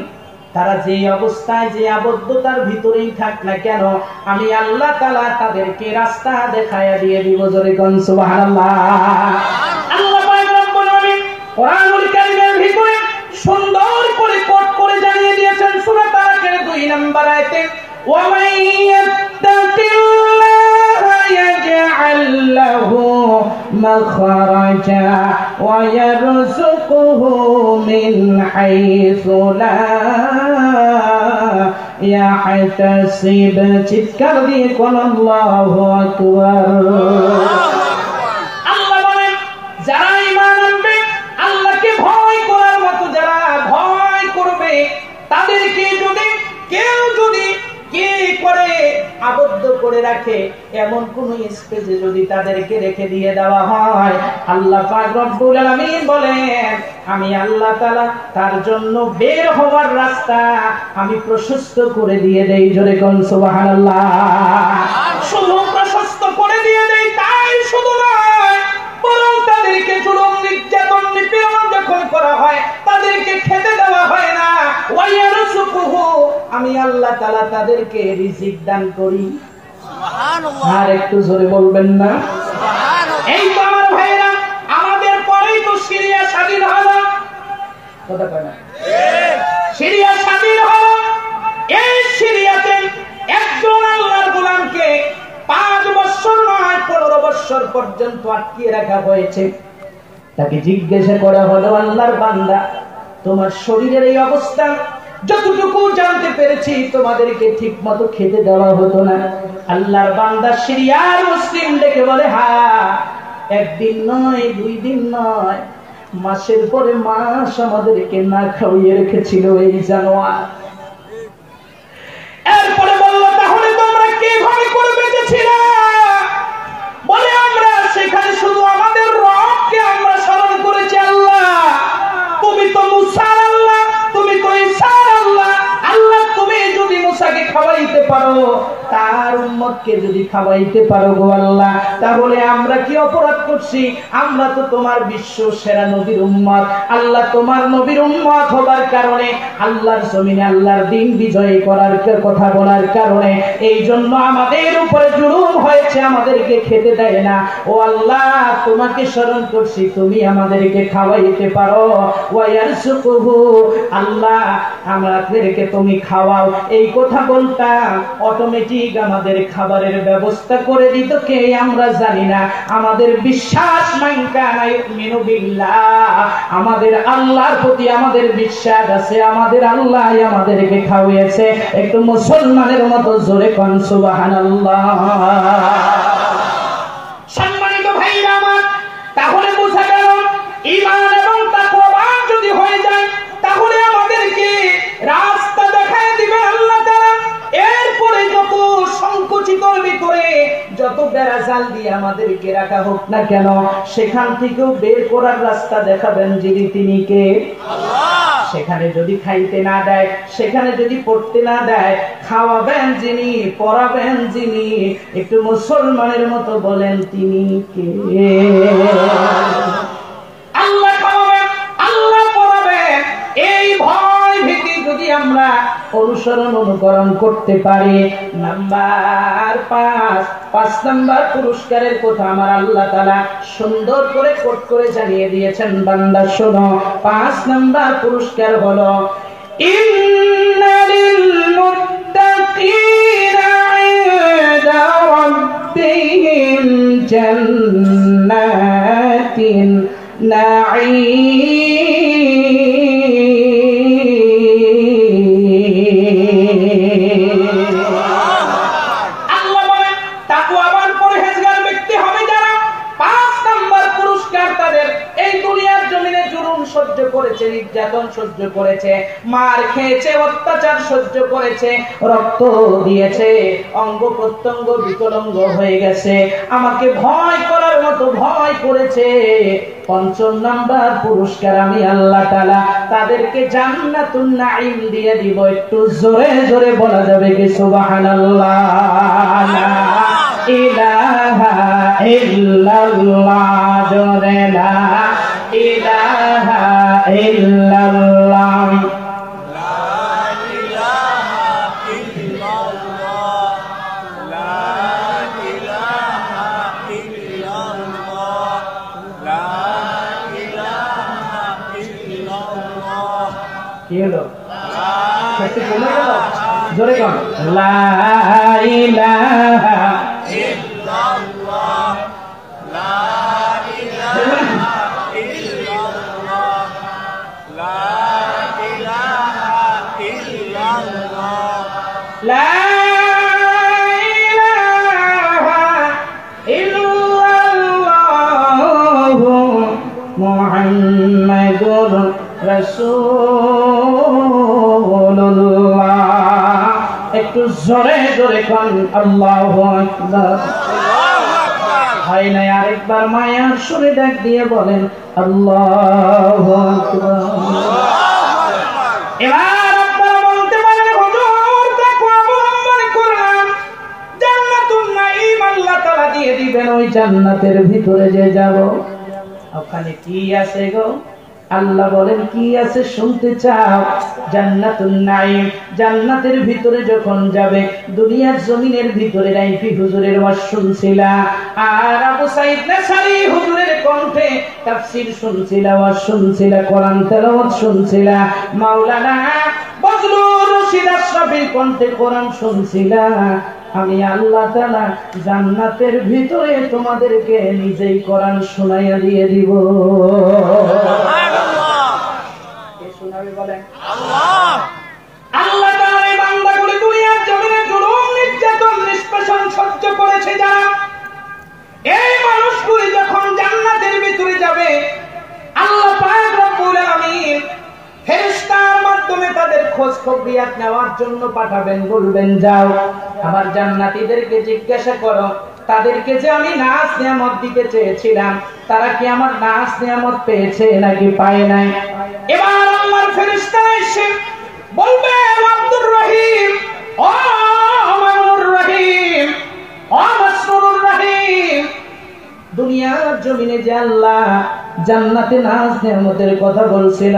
তারা যে অবস্থায় যে আবদ্ধতার ভিতরেই থাক না কেন, আমি আল্লাহ তাআলা তাদেরকে রাস্তা দেখায়া দিয়ে দিব। জোরে কোন সুবহানাল্লাহ। আল্লাহ পাক রব্বুল আলামিন কোরআনুল কারীমের ভিতরে সুন্দর করে কোট করে জানিয়ে দিয়েছেন সূরা তারাকের 2 নম্বর আয়াতে, ওয়া মান ইয়াত্তাকিল্লাহা ইয়াজআল লাহু মাখরাজা ওয়া ইয়ারযুকুহু মিন হাইসু লা ইয়াহতাসিব। চিৎকার দিয়ে কোন আল্লাহু আকবার। আল্লাহ বলেন যারা ঈমান আনবে, আল্লাহকে ভয় করার মতো যারা ভয় করবে, তাদেরকে যদি কেউ কি করে আবদ্ধ করে রাখে, এমন কোন স্পেসে যদি তাদেরকে রেখে দিয়ে দেওয়া হয়, আল্লাহ পাক রব্বুল আলামিন বলেন আমি আল্লাহ তাআলা তার জন্য বের হওয়ার রাস্তা আমি প্রশস্ত করে দিয়ে দেই। জোরে কোন সুবহানাল্লাহ। শুধু প্রশস্ত করে দিয়ে দেই তাই শুধু নয়, বরং তাদেরকে জুলুম নির্যাতন নিপীড়ন যখন করা হয়, তাদেরকে খেতে দেওয়া হয় না। ওয়ায়ারযুকুহু, আমি আল্লাহ তাআলা তাদেরকে রিজিক দান করি। সুবহানাল্লাহ। আর একটু জোরে বলবেন না? সুবহানাল্লাহ। এই তো আমার ভাইরা, আমাদের পরেই তো সিরিয়া স্বাধীন হলো। কথা কয় না? ঠিক। সিরিয়া স্বাধীন হলো। এই সিরিয়াতে একজন আল্লাহর গোলামকে 5 বছর নয় 15 বছর পর্যন্ত আটকিয়ে রাখা হয়েছে। তাকে জিজ্ঞাসা করা হলো, আল্লাহর বান্দা তোমার শরীরের এই অবস্থা, যতটুকু জানতে পেরেছি তোমাদেরকে ঠিক মতো খেতে দেওয়া হতো না। আল্লাহর বান্দা সিরিয়ার মুসলিম ডেকে বলে, হ্যাঁ, একদিন নয় 2 দিন নয়, মাসের পরে মাস আমাদেরকে না খাওয়িয়ে রেখেছিল এই জানোয়ার। এরপরে বলল, তাহলে তোমরা কিভাবে করে বেঁচেছিলে? বলে, আমরা সেখানে শুধু আমাদের রবকে আমরা স্মরণ করেছি। আল্লাহ তুমি তো মুসার আল্লাহ, তুমি তো ঈসার আল্লাহ। আল্লাহ তুমি যদি মুসাকে খাওয়াইতে পারো, তার উম্মতকে যদি খাওয়াইতে পারো গো আল্লাহ, তাহলে আমরা কি অপরাধ করছি? আমরা তো তোমার বিশ্ব সেরা নবীর উম্মত। আল্লাহ তোমার নবীর উম্মত হবার কারণে, আল্লাহর জমিনে আল্লাহর দিন বিজয় করার কথা বলার কারণে এই জন্য আমাদের উপরে জুলুম হয়েছে, আমাদেরকে খেতে দেয় না। ও আল্লাহ তোমাকে স্মরণ করছি, তুমি আমাদেরকে খাওয়াইতে পারো। ওয়ায়ারযুকুহু, আল্লাহ আমাদেরকে তুমি খাওয়াও। এই কথা বলতাম, অটোমেটিক আমাদের খাবারের ব্যবস্থা করে দিত কে আমরা জানি না। আমাদের বিশ্বাস আমাদের আল্লাহর প্রতি আমাদের বিশ্বাস আছে, আমাদের আল্লাহ আমাদেরকে খাওয়াইছে। একটু মুসলমানের মতো জোরে কোন সুবহানাল্লাহ। সম্মানিত ভাইরা আমার, তাহলে বোঝা গেল ঈমান এবং তাকওয়াবান যদি হয়ে যায়, তাহলে আমাদেরকে রাস্তা দেখায় দিবেন আল্লাহ তাআলা। এরপরে যত সংকুচিতর ভিতরে যত বেড়া জাল দিয়ে আমাদেরকে রাখা হোক না কেন, সেখান থেকেও বের করার রাস্তা দেখাবেন যিনি, তিনি কে? আল্লাহ। সেখানে যদি খাইতে না দেয়, সেখানে যদি পড়তে না দেয়, খাওয়াবেন যিনি, পড়াবেন যিনি, একটু মুসলমানের মতো বলেন তিনি কে? আল্লাহ খাওয়াবেন, আল্লাহ পড়াবেন। এই ভয় ভীতি যদি আমরা অনুসরণ অনুকরণ করতে পারি, নাম্বার 5 নাম্বার পুরস্কারের কথা আমার আল্লাহ তাআলা সুন্দর করে কোট করে জানিয়ে দিয়েছেন। বান্দা শোনো, 5 নাম্বার পুরস্কার হলো ইন্নালিল মুত্তাকিনা ইনদা রাব্বিহিম জান্নাতিন নাঈম। সহ্য করেছে, নির্যাতন সহ্য করেছে, মার খেয়েছে, অত্যাচার সহ্য করেছে, রক্ত দিয়েছে, অঙ্গ প্রত্যঙ্গ বিকলাঙ্গ হয়ে গেছে, আমাকে ভয় করার মতো ভয় করেছে। 5 নাম্বার পুরস্কার আমি আল্লাহ তাআলা তাদেরকে জান্নাতুন নাঈম দিয়ে দিব। একটু জোরে জোরে বলা যাবে কি সুবহানাল্লাহ? লা ইলাহা ইল্লাল্লাহ, জোরে লা ইলাহা ইল্লাল্লাহ, লা ইলাহা ইল্লাল্লাহ, লা ইলাহা ইল্লাল্লাহ, লা ইলাহা ইল্লাল্লাহ। কি হলো? সত্যি বলে গেল? জোরে কোন? লা ইলাহা ইল্লাল্লাহ, লা ইলাহা لا إله إلا الله محمد رسول الله। একটু জোরে জোরে কোন আল্লাহু আকবার। হয় না, আরেকবার মায়ার সুরে ডাক দিয়ে বলেন আল্লাহু আকবার। এবার দিয়ে দিবেন ওই জান্নাতের ভিতরে যে যাব, ওখানে কি আছে গো? আল্লাহ বলেন কি আছে শুনতে চাও? জান্নাতুন নাঈম। জান্নাতের ভিতরে যখন যাবে, দুনিয়ার জমিনের ভিতরে রাইফি হুজুরের ওয়াজ শুনছিলা, আর আবু সাঈদ নাসারী হুজুরের কণ্ঠে তাফসীর শুনছিলা, ওয়াজ শুনছিলা, কোরআন তেলাওয়াত শুনছিলা, মাওলানা বজলুর রশিদ আশরাফীর কণ্ঠে কোরআন শুনছিলা। আমি আল্লাহ তাআলা জান্নাতের ভিতরে তোমাদেরকে নিজেই কোরআন শোনাইয়া দিয়ে দিব। সুবহানাল্লাহ। কে শোনাবে বলেন? আল্লাহ। আল্লাহ তাআলা এই বান্দাগুলো দুনিয়ার জমিনে জুলুম, নির্যাতন, নিষ্পেষণ সহ্য করেছে যারা, এই মানুষগুলো যখন জান্নাতের ভিতরে যাবে, আল্লাহ পাক রব্বুল আলামিন ফেরেশতার মাধ্যমে তাদের খোঁজ খবরিয়াত নেওয়ার জন্য পাঠাবেন, বলবেন যাও আমার জান্নাতীদেরকে জিজ্ঞাসা করো, তাদেরকে যে আমি নাজ নিয়ামত দিতে চেয়েছিলাম, তারা কি আমার নাজ নিয়ামত পেয়েছে নাকি পায় নাই? এবার আল্লাহর ফেরেশতা এসে বলবে আব্দুর রহিম, ও মামুর রহিম, ও মাসরুর রহিম, দুনিয়ার জমিনে যে আল্লাহ জান্নাতে নাজ নিয়ামতের কথা বলছিল,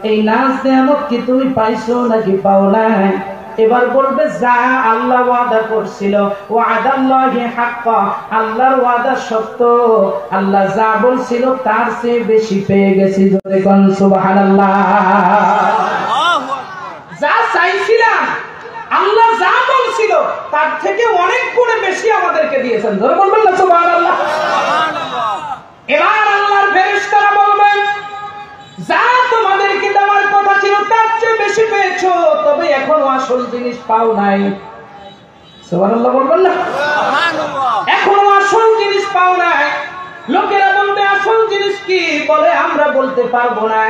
এই নাজ নিয়ামত কি তুমি পাইছো নাকি পাও নাই? এবার বলবে যা আল্লাহ ওয়াদা করছিল, ওয়াদাল্লাহি হাক্কা, আল্লাহর ওয়াদা সত্য, আল্লাহ যা বলছিল তার চেয়ে বেশি পেয়ে গেছি। জোরে কোন সুবহানাল্লাহ। যা চাইছিলাম আল্লাহ যা বলছিল তার থেকে অনেক গুণে বেশি আমাদেরকে দিয়েছেন। জোরে বলবেন না সুবহানাল্লাহ। এবার আল্লাহর ফেরেশতারা বলবেন যা তোমাদেরকে দেওয়ার কথা ছিল তার চেয়ে বেশি পেয়েছো, তবে এখনো আসল জিনিস পাও নাই। সুবহানাল্লাহ বলবেন না? সুবহানাল্লাহ। এখনো আসল জিনিস পাও নাই। লোকেরা বলবে আসল জিনিস কি? বলে আমরা বলতে পারবো না।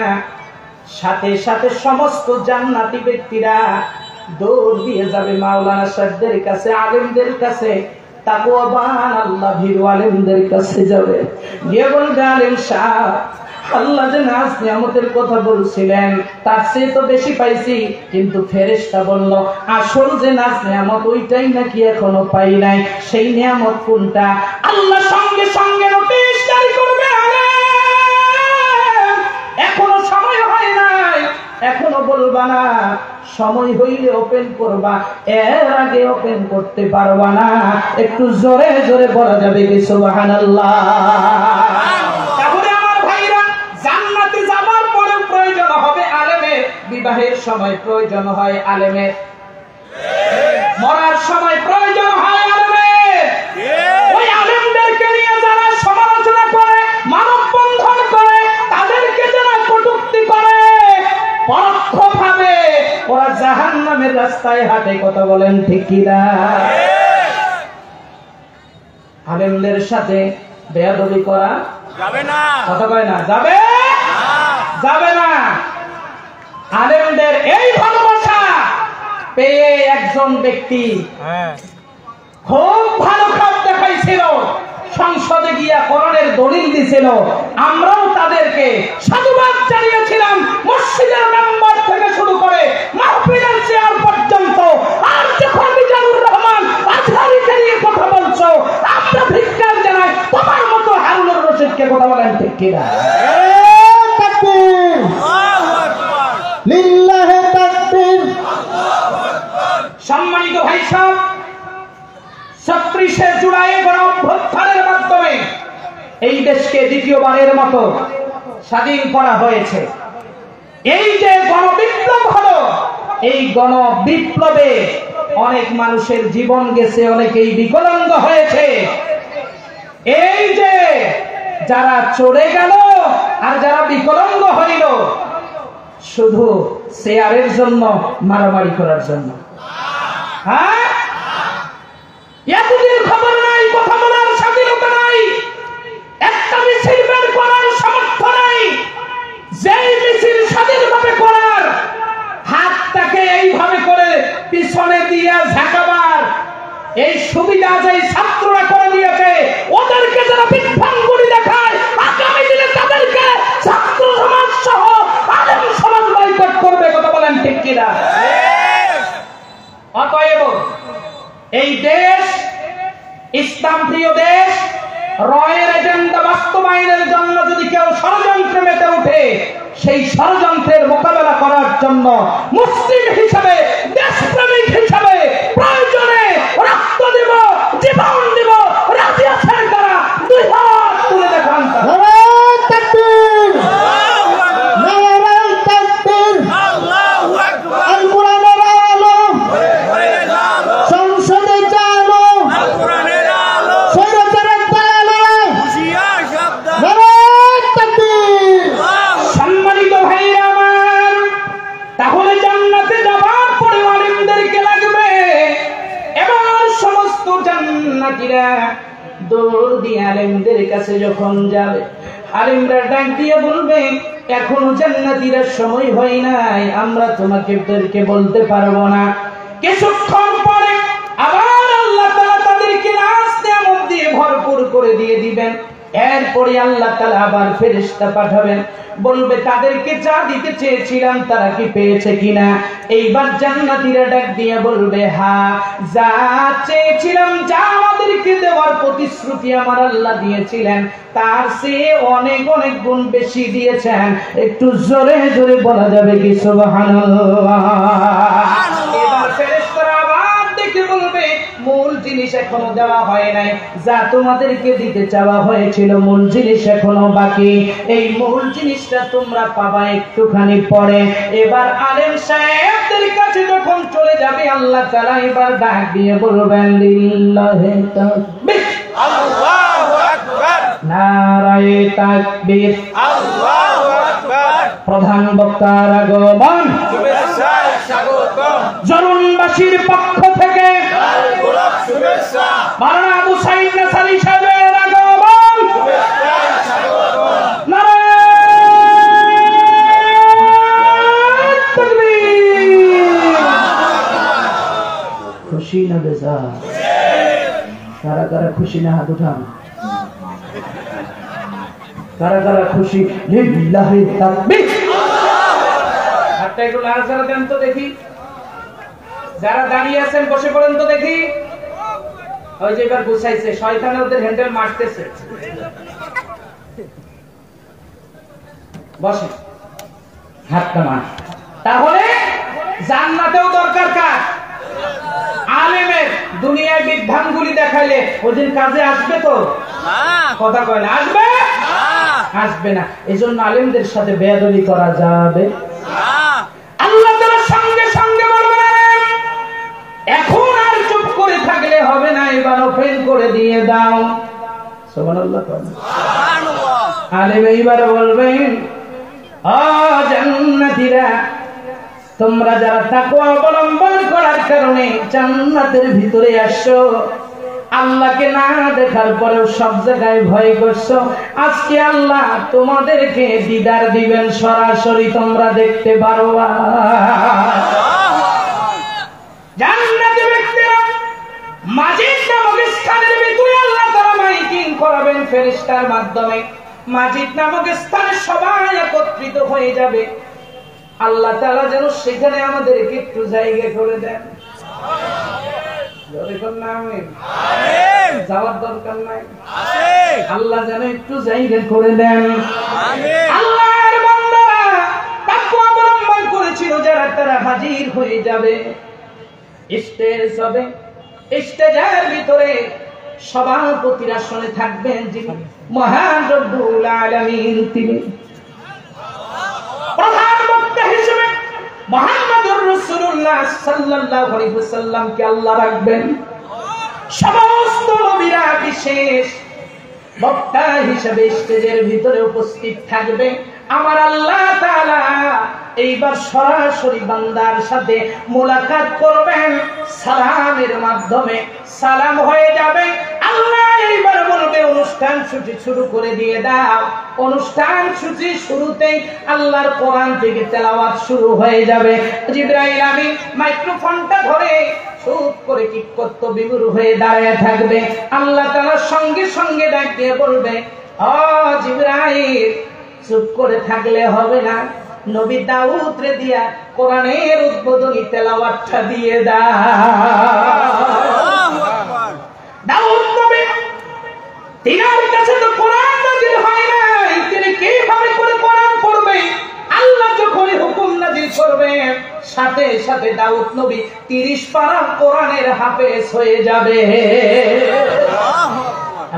সাথে সাথে সমস্ত জান্নাতি ব্যক্তিরা দৌড় দিয়ে যাবে মাওলানা সাহেবদের কাছে, আলেমদের কাছে, তাকওয়াবান আল্লাহ ভীরু আলেমদের কাছে যাবে, গিয়ে বলবে আলেম সাহেব আল্লাহ যে নাজ নিয়ামতের কথা বলছিলেন তার চেয়ে তো বেশি পাইছি, কিন্তু ফেরেশতা বলল আসল যে নাজ নিয়ামত ওইটাই নাকি এখনো পাই নাই। সেই নিয়ামত কোনটা? আল্লাহ সঙ্গে সঙ্গে নোটিশ জারি করবে, এখনো সময় হয় নাই, এখনো বলবা না, সময় হইলে ওপেন করবা, এর আগে ওপেন করতে পারবা না। একটু জোরে জোরে বলা যাবে কি সুবহানাল্লাহ? তাহলে আমার ভাইরা, জান্নাতে যাবার পরে প্রয়োজন হবে আলেমের, বিবাহের সময় প্রয়োজন হয় আলেমের, মরার সময় প্রয়োজন হয় আলেমের। ওই আলেমদেরকে নিয়ে যারা সমালোচনা করে, মানববন্ধন করে, তাদেরকে যারা কটূক্তি করে, পরোক্ষভাবে ওরা জাহান্নামের রাস্তায় হাঁটে। কথা বলেন ঠিক কিনা? আলেমদের সাথে বেয়াদবি করা যাবে না। কথা কয় না? যাবে যাবে না। আলেমদের এই ভালোবাসা পেয়ে একজন ব্যক্তি খুব ভালো খাপ দেখাইছিল, সংসদে গিয়া কোরআনের দলিল দিছিল, আমরাও তাদেরকে সাধুবাদ জানিয়েছিলাম, মসজিদের মেম্বার থেকে শুরু করে মাহফিলের চেয়ার পর্যন্ত। আর যখন মিজানুর রহমান আজহারীকে নিয়ে কথা বলছো, আমরা ধিক্কার জানাই তোমার মতো হারুনুর রশিদকে। কথা বলেন ঠিক কিনা? তাকবীর, লিল্লাহি তাকবীর। সম্মানিত ভাই সাহেব, ৩৬শে জুলাই গণঅভ্যুত্থানের মাধ্যমে এই দেশকে দ্বিতীয়বারের মতো স্বাধীন করা হয়েছে। এই যে গণবিপ্লব হলো, এই গণবিপ্লবে অনেক মানুষের জীবন গেছে, অনেকেই বিকলাঙ্গ হয়েছে। এই যে যারা চলে গেল আর যারা বিকলাঙ্গ হইল, শুধু চেয়ারের জন্য, মারামারি করার জন্য। হ্যাঁ, এতদিন খবর নাই, কথা বলার স্বাধীনতা নাই, একটা মিছিল বের করার সামর্থ্য নাই। যেই মিছিল স্বাধীনভাবে করার, হাতটাকে এইভাবে করে পিছনে দিয়া ঝাঁকাবার এই সুবিধা যে ছাত্ররা করে দিয়েছে, ওদেরকে যারা বিভ্রাঙ্গুলি দেখায়, আগামী দিনে তাদেরকে ছাত্র সমাজ সহ আলেম সমাজ বয়কট করবে। কথা বলেন ঠিক কিনা? অতএব এই দেশ ইসলাম প্রিয় দেশ, রয়ের এজেন্ডা বাস্তবায়নের জন্য যদি কেউ ষড়যন্ত্রে মেতে ওঠে, সেই ষড়যন্ত্রের মোকাবেলা করার জন্য মুসলিম হিসাবে, দেশপ্রেমিক হিসাবে প্রয়োজনে রক্ত দিব, জীবন দিব, রাজি আছেন তারা? দুই হাত তুলে দেখান। নারায়ে তাকবীর, নারায়ে তাকবীর। আল্লাহু আকবার। আল কোরআনের আলো, সংসদে চালো, আল কোরআনের আলো, স্বৈরাচারের দালালি, হুঁশিয়ার শব্দ। নারায়ে তাকবীর। সম্মানিত ভাইরা আমার, তাহলে জান্নাতে যাবার পরে আলেমদেরকে লাগবে। এবার সমস্ত জান্নাতীরা দৌড় দিয়ে আলেমদের কাছে যখন যাবে, আলেমরা ডাক দিয়ে বলবে এখনো জান্নাতীরা সময় হয় নাই, আমরা তোমাদেরকে বলতে পারবো না। কিছুক্ষণ পরে আবার আল্লাহ তাআলা তাদেরকে নাজ নিয়ামত দিয়ে ভরপুর করে দিয়ে দিবেন। এরপরে আল্লাহ তাআলা আবার ফেরেশতা পাঠাবেন, বলবে তাদেরকে যা দিতে চেয়েছিলাম তারা কি পেয়েছে কিনা। এইবার জান্নাতীরা ডাক দিয়ে বলবে হ্যাঁ, যা চেয়েছিলাম, যা আমাদেরকে দেওয়ার প্রতিশ্রুতি আমার আল্লাহ দিয়েছিলেন, তার চেয়ে অনেক অনেক গুণ বেশি দিয়েছেন। একটু জোরে জোরে বলা যাবে কি সুবহানাল্লাহ? এবার ফেরেশতারা আবার দেখে বলবে মূল জিনিস এখনো দেওয়া হয় নাই, যা তোমাদেরকে দিতে চাওয়া হয়েছিল মূল জিনিস এখনো বাকি। এই মূল জিনিসটা তোমরা পাবা একটুখানি পরে। এবার আলেম সাহেবদের কাছে যখন চলে যাবে, আল্লাহ তাআলা এবার ডাক দিয়ে বলবেন লিল্লাহি তাকবীর, আল্লাহু আকবার, নারায়ে তাকবীর। আল্লাহু আকবার। প্রধান বক্তার আগমন, শুভেচ্ছা স্বাগতম, জরুনবাসীর পক্ষ থেকে গোলাপ শুভেচ্ছা, মাওলানা আবু সাঈদ নাসারী সাহেবের আগমন, শুভেচ্ছা স্বাগতম। নারায়ে তাকবীর। খুশি না বেজার? কারা কারা খুশি না হাত উঠান। কারা কারা খুশি? লিল্লাহি তাকবীর। হাতটা একটু নাড়াচাড়া দেন তো দেখি। যারা দাঁড়িয়ে আছেন বসে পড়েন তো দেখি। ওই যে এবার গুছাইছে, শয়তানে ওদের হ্যান্ডেল মারতেছে। বসে, হাতটা মার। তাহলে জান্নাতেও দরকার কার? আলেমের। দুনিয়ায় বিধানগুলি দেখাইলে ওদিন কাজে আসবে তো? কথা কয় না, আসবে? আসবে না। এজন্য আলেমদের সাথে বেয়াদবি করা যাবে? আল্লাহ তাআলা সঙ্গে সঙ্গে বলবেন, এখন আর চুপ করে থাকলে হবে না, এবার ওপেন করে দিয়ে দাও। সুবহানাল্লাহ। আলেম এইবার বলবেন, ও জান্নাতীরা, তোমরা যারা তাকওয়া অবলম্বন করার কারণে জান্নাতের ভিতরে আসছো, আল্লাহকে না দেখার পরেও সব জায়গায় ভয় করছো, আজকে আল্লাহ তোমাদেরকে দিদার দিবেন, সরাসরি তোমরা দেখতে পারবা। জান্নাতে ব্যক্তিরা মাজিদ নামক স্থানের ভিতরে আল্লাহ তাআলা মাইকিং করাবেন ফেরেশতার মাধ্যমে। মাজিদ নামক স্থানে সবাই একত্রিত হয়ে যাবে। আল্লাহ তাআলা যেন সেখানে আমাদেরকে একটু জায়গা করে দেন। যাওয়ার দরকার নাই, আল্লাহ যেন একটু জায়গা করে দেন। আল্লাহর বান্দারা তাকওয়া অবলম্বন করেছিল যারা, তারা হাজির হয়ে যাবে। স্টেজ হবে, স্টেজের ভিতরে সভাপতির আসনে থাকবেন যিনি মহান রব্বুল আলামিন, তিনি প্রধান বক্তা হিসেবে মুহাম্মদুর রাসূলুল্লাহ সাল্লাল্লাহু আলাইহি ওয়াসাল্লামকে আল্লাহ রাখবেন। সমস্ত নবীরা বিশেষ বক্তা হিসেবে স্টেজের ভিতরে উপস্থিত থাকবে। আমার আল্লাহ তাআলা এইবার সরাসরি বান্দার সাথে মোলাকাত করবেন সালামের মাধ্যমে। সালাম হয়ে যাবে, আল্লাহ এইবার বলবে অনুষ্ঠান সূচি শুরু করে দিয়ে দাও। অনুষ্ঠান সূচি শুরুতেই আল্লাহর কোরআন থেকে তেলাওয়াত শুরু হয়ে যাবে। জিবরাইল আমিন মাইক্রোফোনটা ধরে চুপ করে কি করতে বিমূঢ় হয়ে দাঁড়িয়ে থাকবে। আল্লাহ তাআলা সঙ্গে সঙ্গে ডাক দিয়ে বলবে, ও জিবরাইল, চুপ করে থাকলে হবে না, নবী দাউদ রে দিয়া কোরআনের উদ্বোধনী তেলাওয়াতটা দিয়ে দাও। দাউদ নবী, তিনার কাছে তো কোরআন নাযিল হয় নাই, তিনি কিভাবে করে কোরআন পড়বে? আল্লাহ যখনই হুকুম নাযিল করবে, সাথে সাথে দাউদ নবী 30 পারা কোরআনের হাফেজ হয়ে যাবে।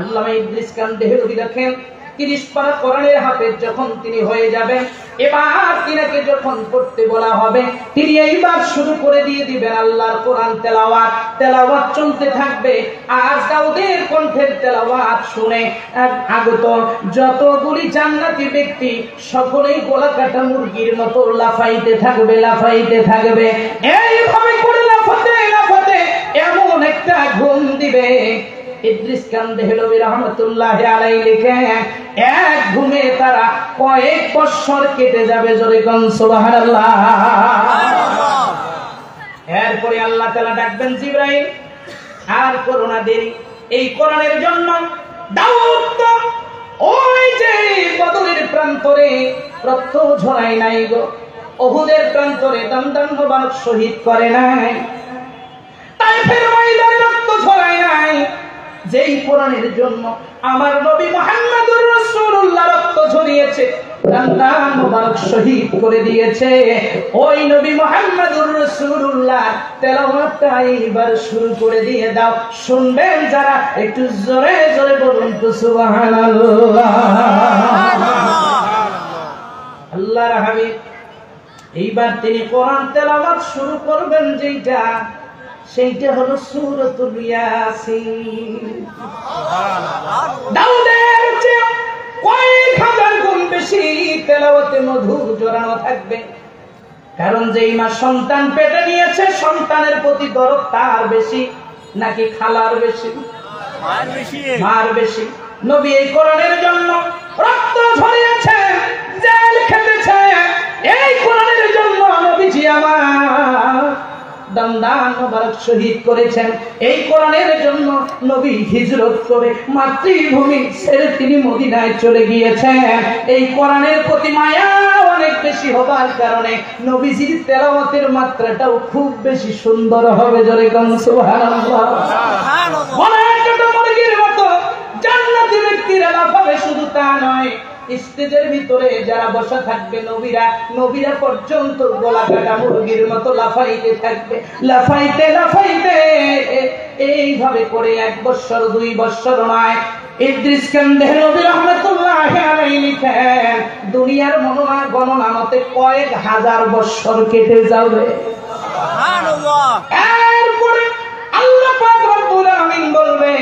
আল্লামা ইদ্রিস কান্দেহলভী দেখেন, 30 পারা কোরআনের হাফেজ যখন তিনি হয়ে যাবেন, এবার তিনাকে যখন পড়তে বলা হবে, তিনি এইবার শুরু করে দিয়ে দিবেন আল্লাহর কোরআন তেলাওয়াত। তেলাওয়াত চলতে থাকবে, আর দাউদের কণ্ঠের তেলাওয়াত শুনে আগত যতগুলি জান্নাতি ব্যক্তি সকলেই গলা কাটা মুরগির মতো লাফাইতে থাকবে, লাফাইতে থাকবে। এইভাবে করে লাফাতে লাফাতে এমন একটা ঘুম দিবে, ইদ্রিস কান্দেহলভী রাহমাতুল্লাহি আলাইহি লিখেন, এক ঘুমে তারা কয়েক বছর কেটে যাবে। জোরে কোন সুবহানাল্লাহ। এরপরে আল্লাহ তাআলা ডাকবেন জিবরাইল, আর করোনা দেরি, এই কোরআনের জন্য দাউদ তো ওই যে বদরের প্রান্তরে রক্ত ঝরায় নাই গো, উহুদের প্রান্তরে দমদম মোবারক শহীদ করে নাই, তাইফের ময়দানে রক্ত ঝরায় নাই। যেই কোরআনের জন্য আমার নবী মুহাম্মদুর রাসূলুল্লাহ রক্ত ঝরিয়েছে, দমদম মোবারক শহীদ করে দিয়েছে, ওই নবী মুহাম্মদুর রাসূলুল্লাহ তেলাওয়াতটা এবার শুরু করে দিয়ে দাও। শুনবেন যারা একটু জোরে জোরে বলুন তো সুবহানাল্লাহ। আল্লাহর হাবিব এইবার তিনি কোরআন তেলাওয়াত শুরু করবেন, সেইটা হলো সূরাতুল ইয়াসিন। দাউদের চেয়ে কয়েক হাজার গুণ বেশি তেলাওয়াতে মধু জড়ানো থাকবে, কারণ যেই মা সন্তান পেটে নিয়েছে, সন্তানের প্রতি দরদ তার বেশি নাকি খালার বেশি? মার বেশি। নবী এই কোরআনের জন্য রক্ত ঝরিয়েছে, জেল খেটেছে, এই কোরআনের জন্য নবীজি আমার দান্দান মোবারক শহীদ করেছেন। এই কোরআনের জন্য নবী হিজরত করে মাতৃভূমি ছেড়ে তিনি মদিনায় চলে গিয়েছেন। এই কোরআনের প্রতি মায়া অনেক বেশি হবার কারণে নবীজির তেলাওয়াতের মাত্রাটাও খুব বেশি সুন্দর হবে। জোরে কোন সুবহানাল্লাহ। মুরগির মতো জান্নাতি ব্যক্তিরা লাফাবে, শুধু তা নয়, স্টেজের ভিতরে যারা বসা থাকবে নবীরা পর্যন্ত গলা কাটা মুরগির মতো লাফাইতে থাকবে, লাফাইতে লাফাইতে এইভাবে করে 1 বছর 2 বছর নয়। ইদ্রিস কান্দেহ নবী রাহমাতুল্লাহি আলাইহি লিখেন, দুনিয়ার গণনা মতে কয়েক হাজার বছর কেটে যাবে। সুবহানাল্লাহ। এরপরে আল্লাহ পাক রব্বুল আলামিন বলবে,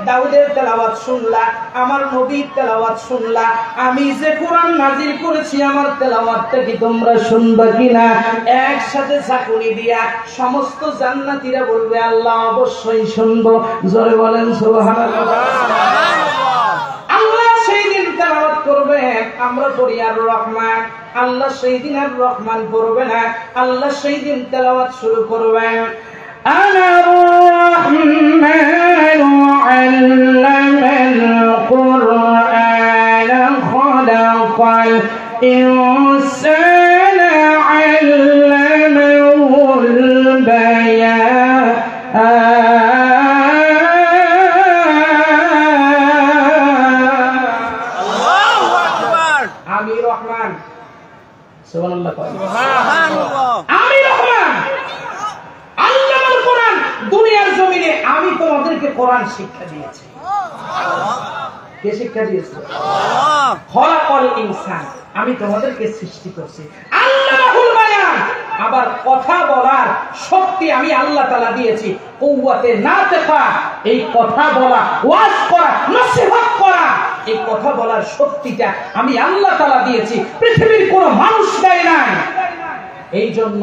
দাউদের তেলাওয়াত শুনলা, আমার নবীর তেলাওয়াত শুনলা, আমি যে কোরআন নাজিল করেছি আমার তেলাওয়াতটা কি তোমরা শুনবা কিনা? একসাথে ঝাঁকুনি দিয়া সমস্ত জান্নাতীরা বলবে, আল্লাহ অবশ্যই শুনবো। জোরে বলেন সুবহানাল্লাহ। আল্লাহ সেই দিন তেলাওয়াত করবে, আমরা পড়ি আর রহমান, আল্লাহ সেই দিন আর রহমান পড়বে না, আল্লাহ সেই দিন তেলাওয়াত শুরু করবেন, أنا الرحمن علم القرآن خلق الإنسان علمه البيان الله أكبر আমি রহমান সুবহানাল্লাহ সুবহানাল্লাহ আমি রহমান আল্লাহর কোরআন দুনিয়ার জমিনে আমি তোমাদেরকে কোরআন শিক্ষা দিয়েছি। কে শিক্ষা দিয়েছে? আল্লাহ। খলাকাল ইনসান, আমি তোমাদেরকে সৃষ্টি করছি। আল্লাহুল বায়ান, আবার কথা বলার শক্তি আমি আল্লাহ তাআলা দিয়েছি। কুওয়াতে নাতিকা, এই কথা বলা, ওয়াজ করা, নসিহত করা, এই কথা বলার শক্তিটা আমি আল্লাহ তাআলা দিয়েছি, পৃথিবীর কোনো মানুষ দেয় নাই। এই জন্য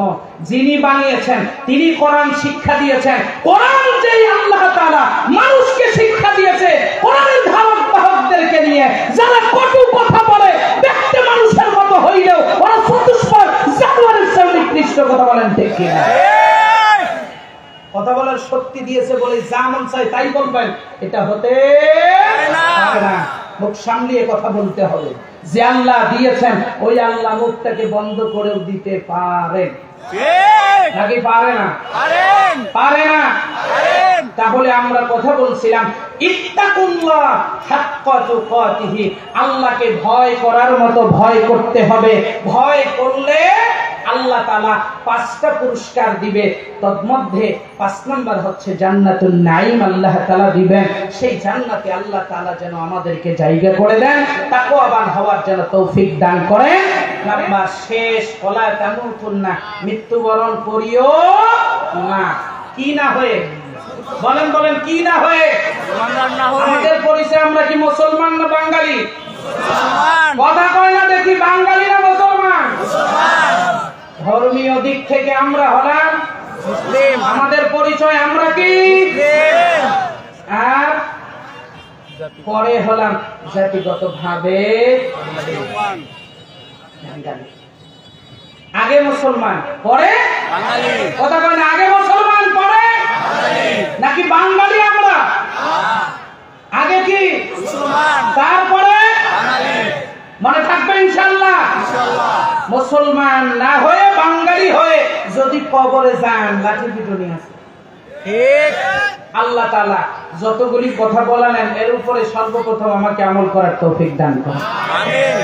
যিনি বানিয়েছেন তিনি কোরআন শিক্ষা দিয়েছেন। কোরআন যেই আল্লাহ তাআলা মানুষকে শিক্ষা দিয়েছে, কোরআনের ধারক বাহকদেরকে নিয়ে যারা কটু কথা বলে, দেখতে মানুষের মতো হইলেও ওরা চতুষ্পদ জানোয়ারের চেয়ে নিকৃষ্ট কথা বলেন, ঠিক কিনা? কথা বলার শক্তি দিয়েছে বলে যা মন চায় তাই বলবেন, এটা হতে পারে না। মুখ সামলিয়ে কথা বলতে হবে। যে আল্লাহ দিয়েছেন ওই আল্লাহ মুখটাকে বন্ধ করেও দিতে পারেন, নাকি পারে না? পারে না। তাহলে আমরা কথা বলছিলাম, ইত্তাকুল্লাহ হাক্কা তুকাতিহি, আল্লাহকে ভয় করার মতো ভয় করতে হবে। ভয় করলে আল্লাহ তাআলা 5টা পুরস্কার দিবে। তন্মধ্যে 5 নম্বর হচ্ছে জান্নাতুন নাঈম আল্লাহ তাআলা দিবেন। সেই জান্নাতে আল্লাহ তাআলা যেন আমাদেরকে জায়গা করে দেন, তাকওয়াবান হওয়ার জন্য তৌফিক দান করেন। নাম্বার শেষ, ওয়ালা তামুতুন্না, মৃত্যুবরণ করিও না। কি না হয়ে? বলেন বলেন, কি না হয়ে? আমাদের পরিচয় আমরা কি মুসলমান না বাঙালি? কথা কয় না দেখি, বাঙালি না মুসলমান? ধর্মীয় দিক থেকে আমরা হলাম মুসলিম। আমাদের পরিচয় আমরা কি? আর পরে হলাম জাতিগত ভাবে আগে মুসলমান পরে বাঙালি। কথা কয় না, আগে মুসলমান পরে নাকি বাঙালি? আমরা আগে কি মুসলমান, তারপরে বাঙালি। মনে থাকবে ইনশাআল্লাহ। মুসলমান না হয়ে বাঙালি হয়ে যদি কবরে যান, লাঠি পিটুনি আছে। ঠিক। আল্লাহ তাআলা যতগুলি কথা বলালেন এর উপরে সর্বপ্রথম আমাকে আমল করার তৌফিক দান করুন। আমিন।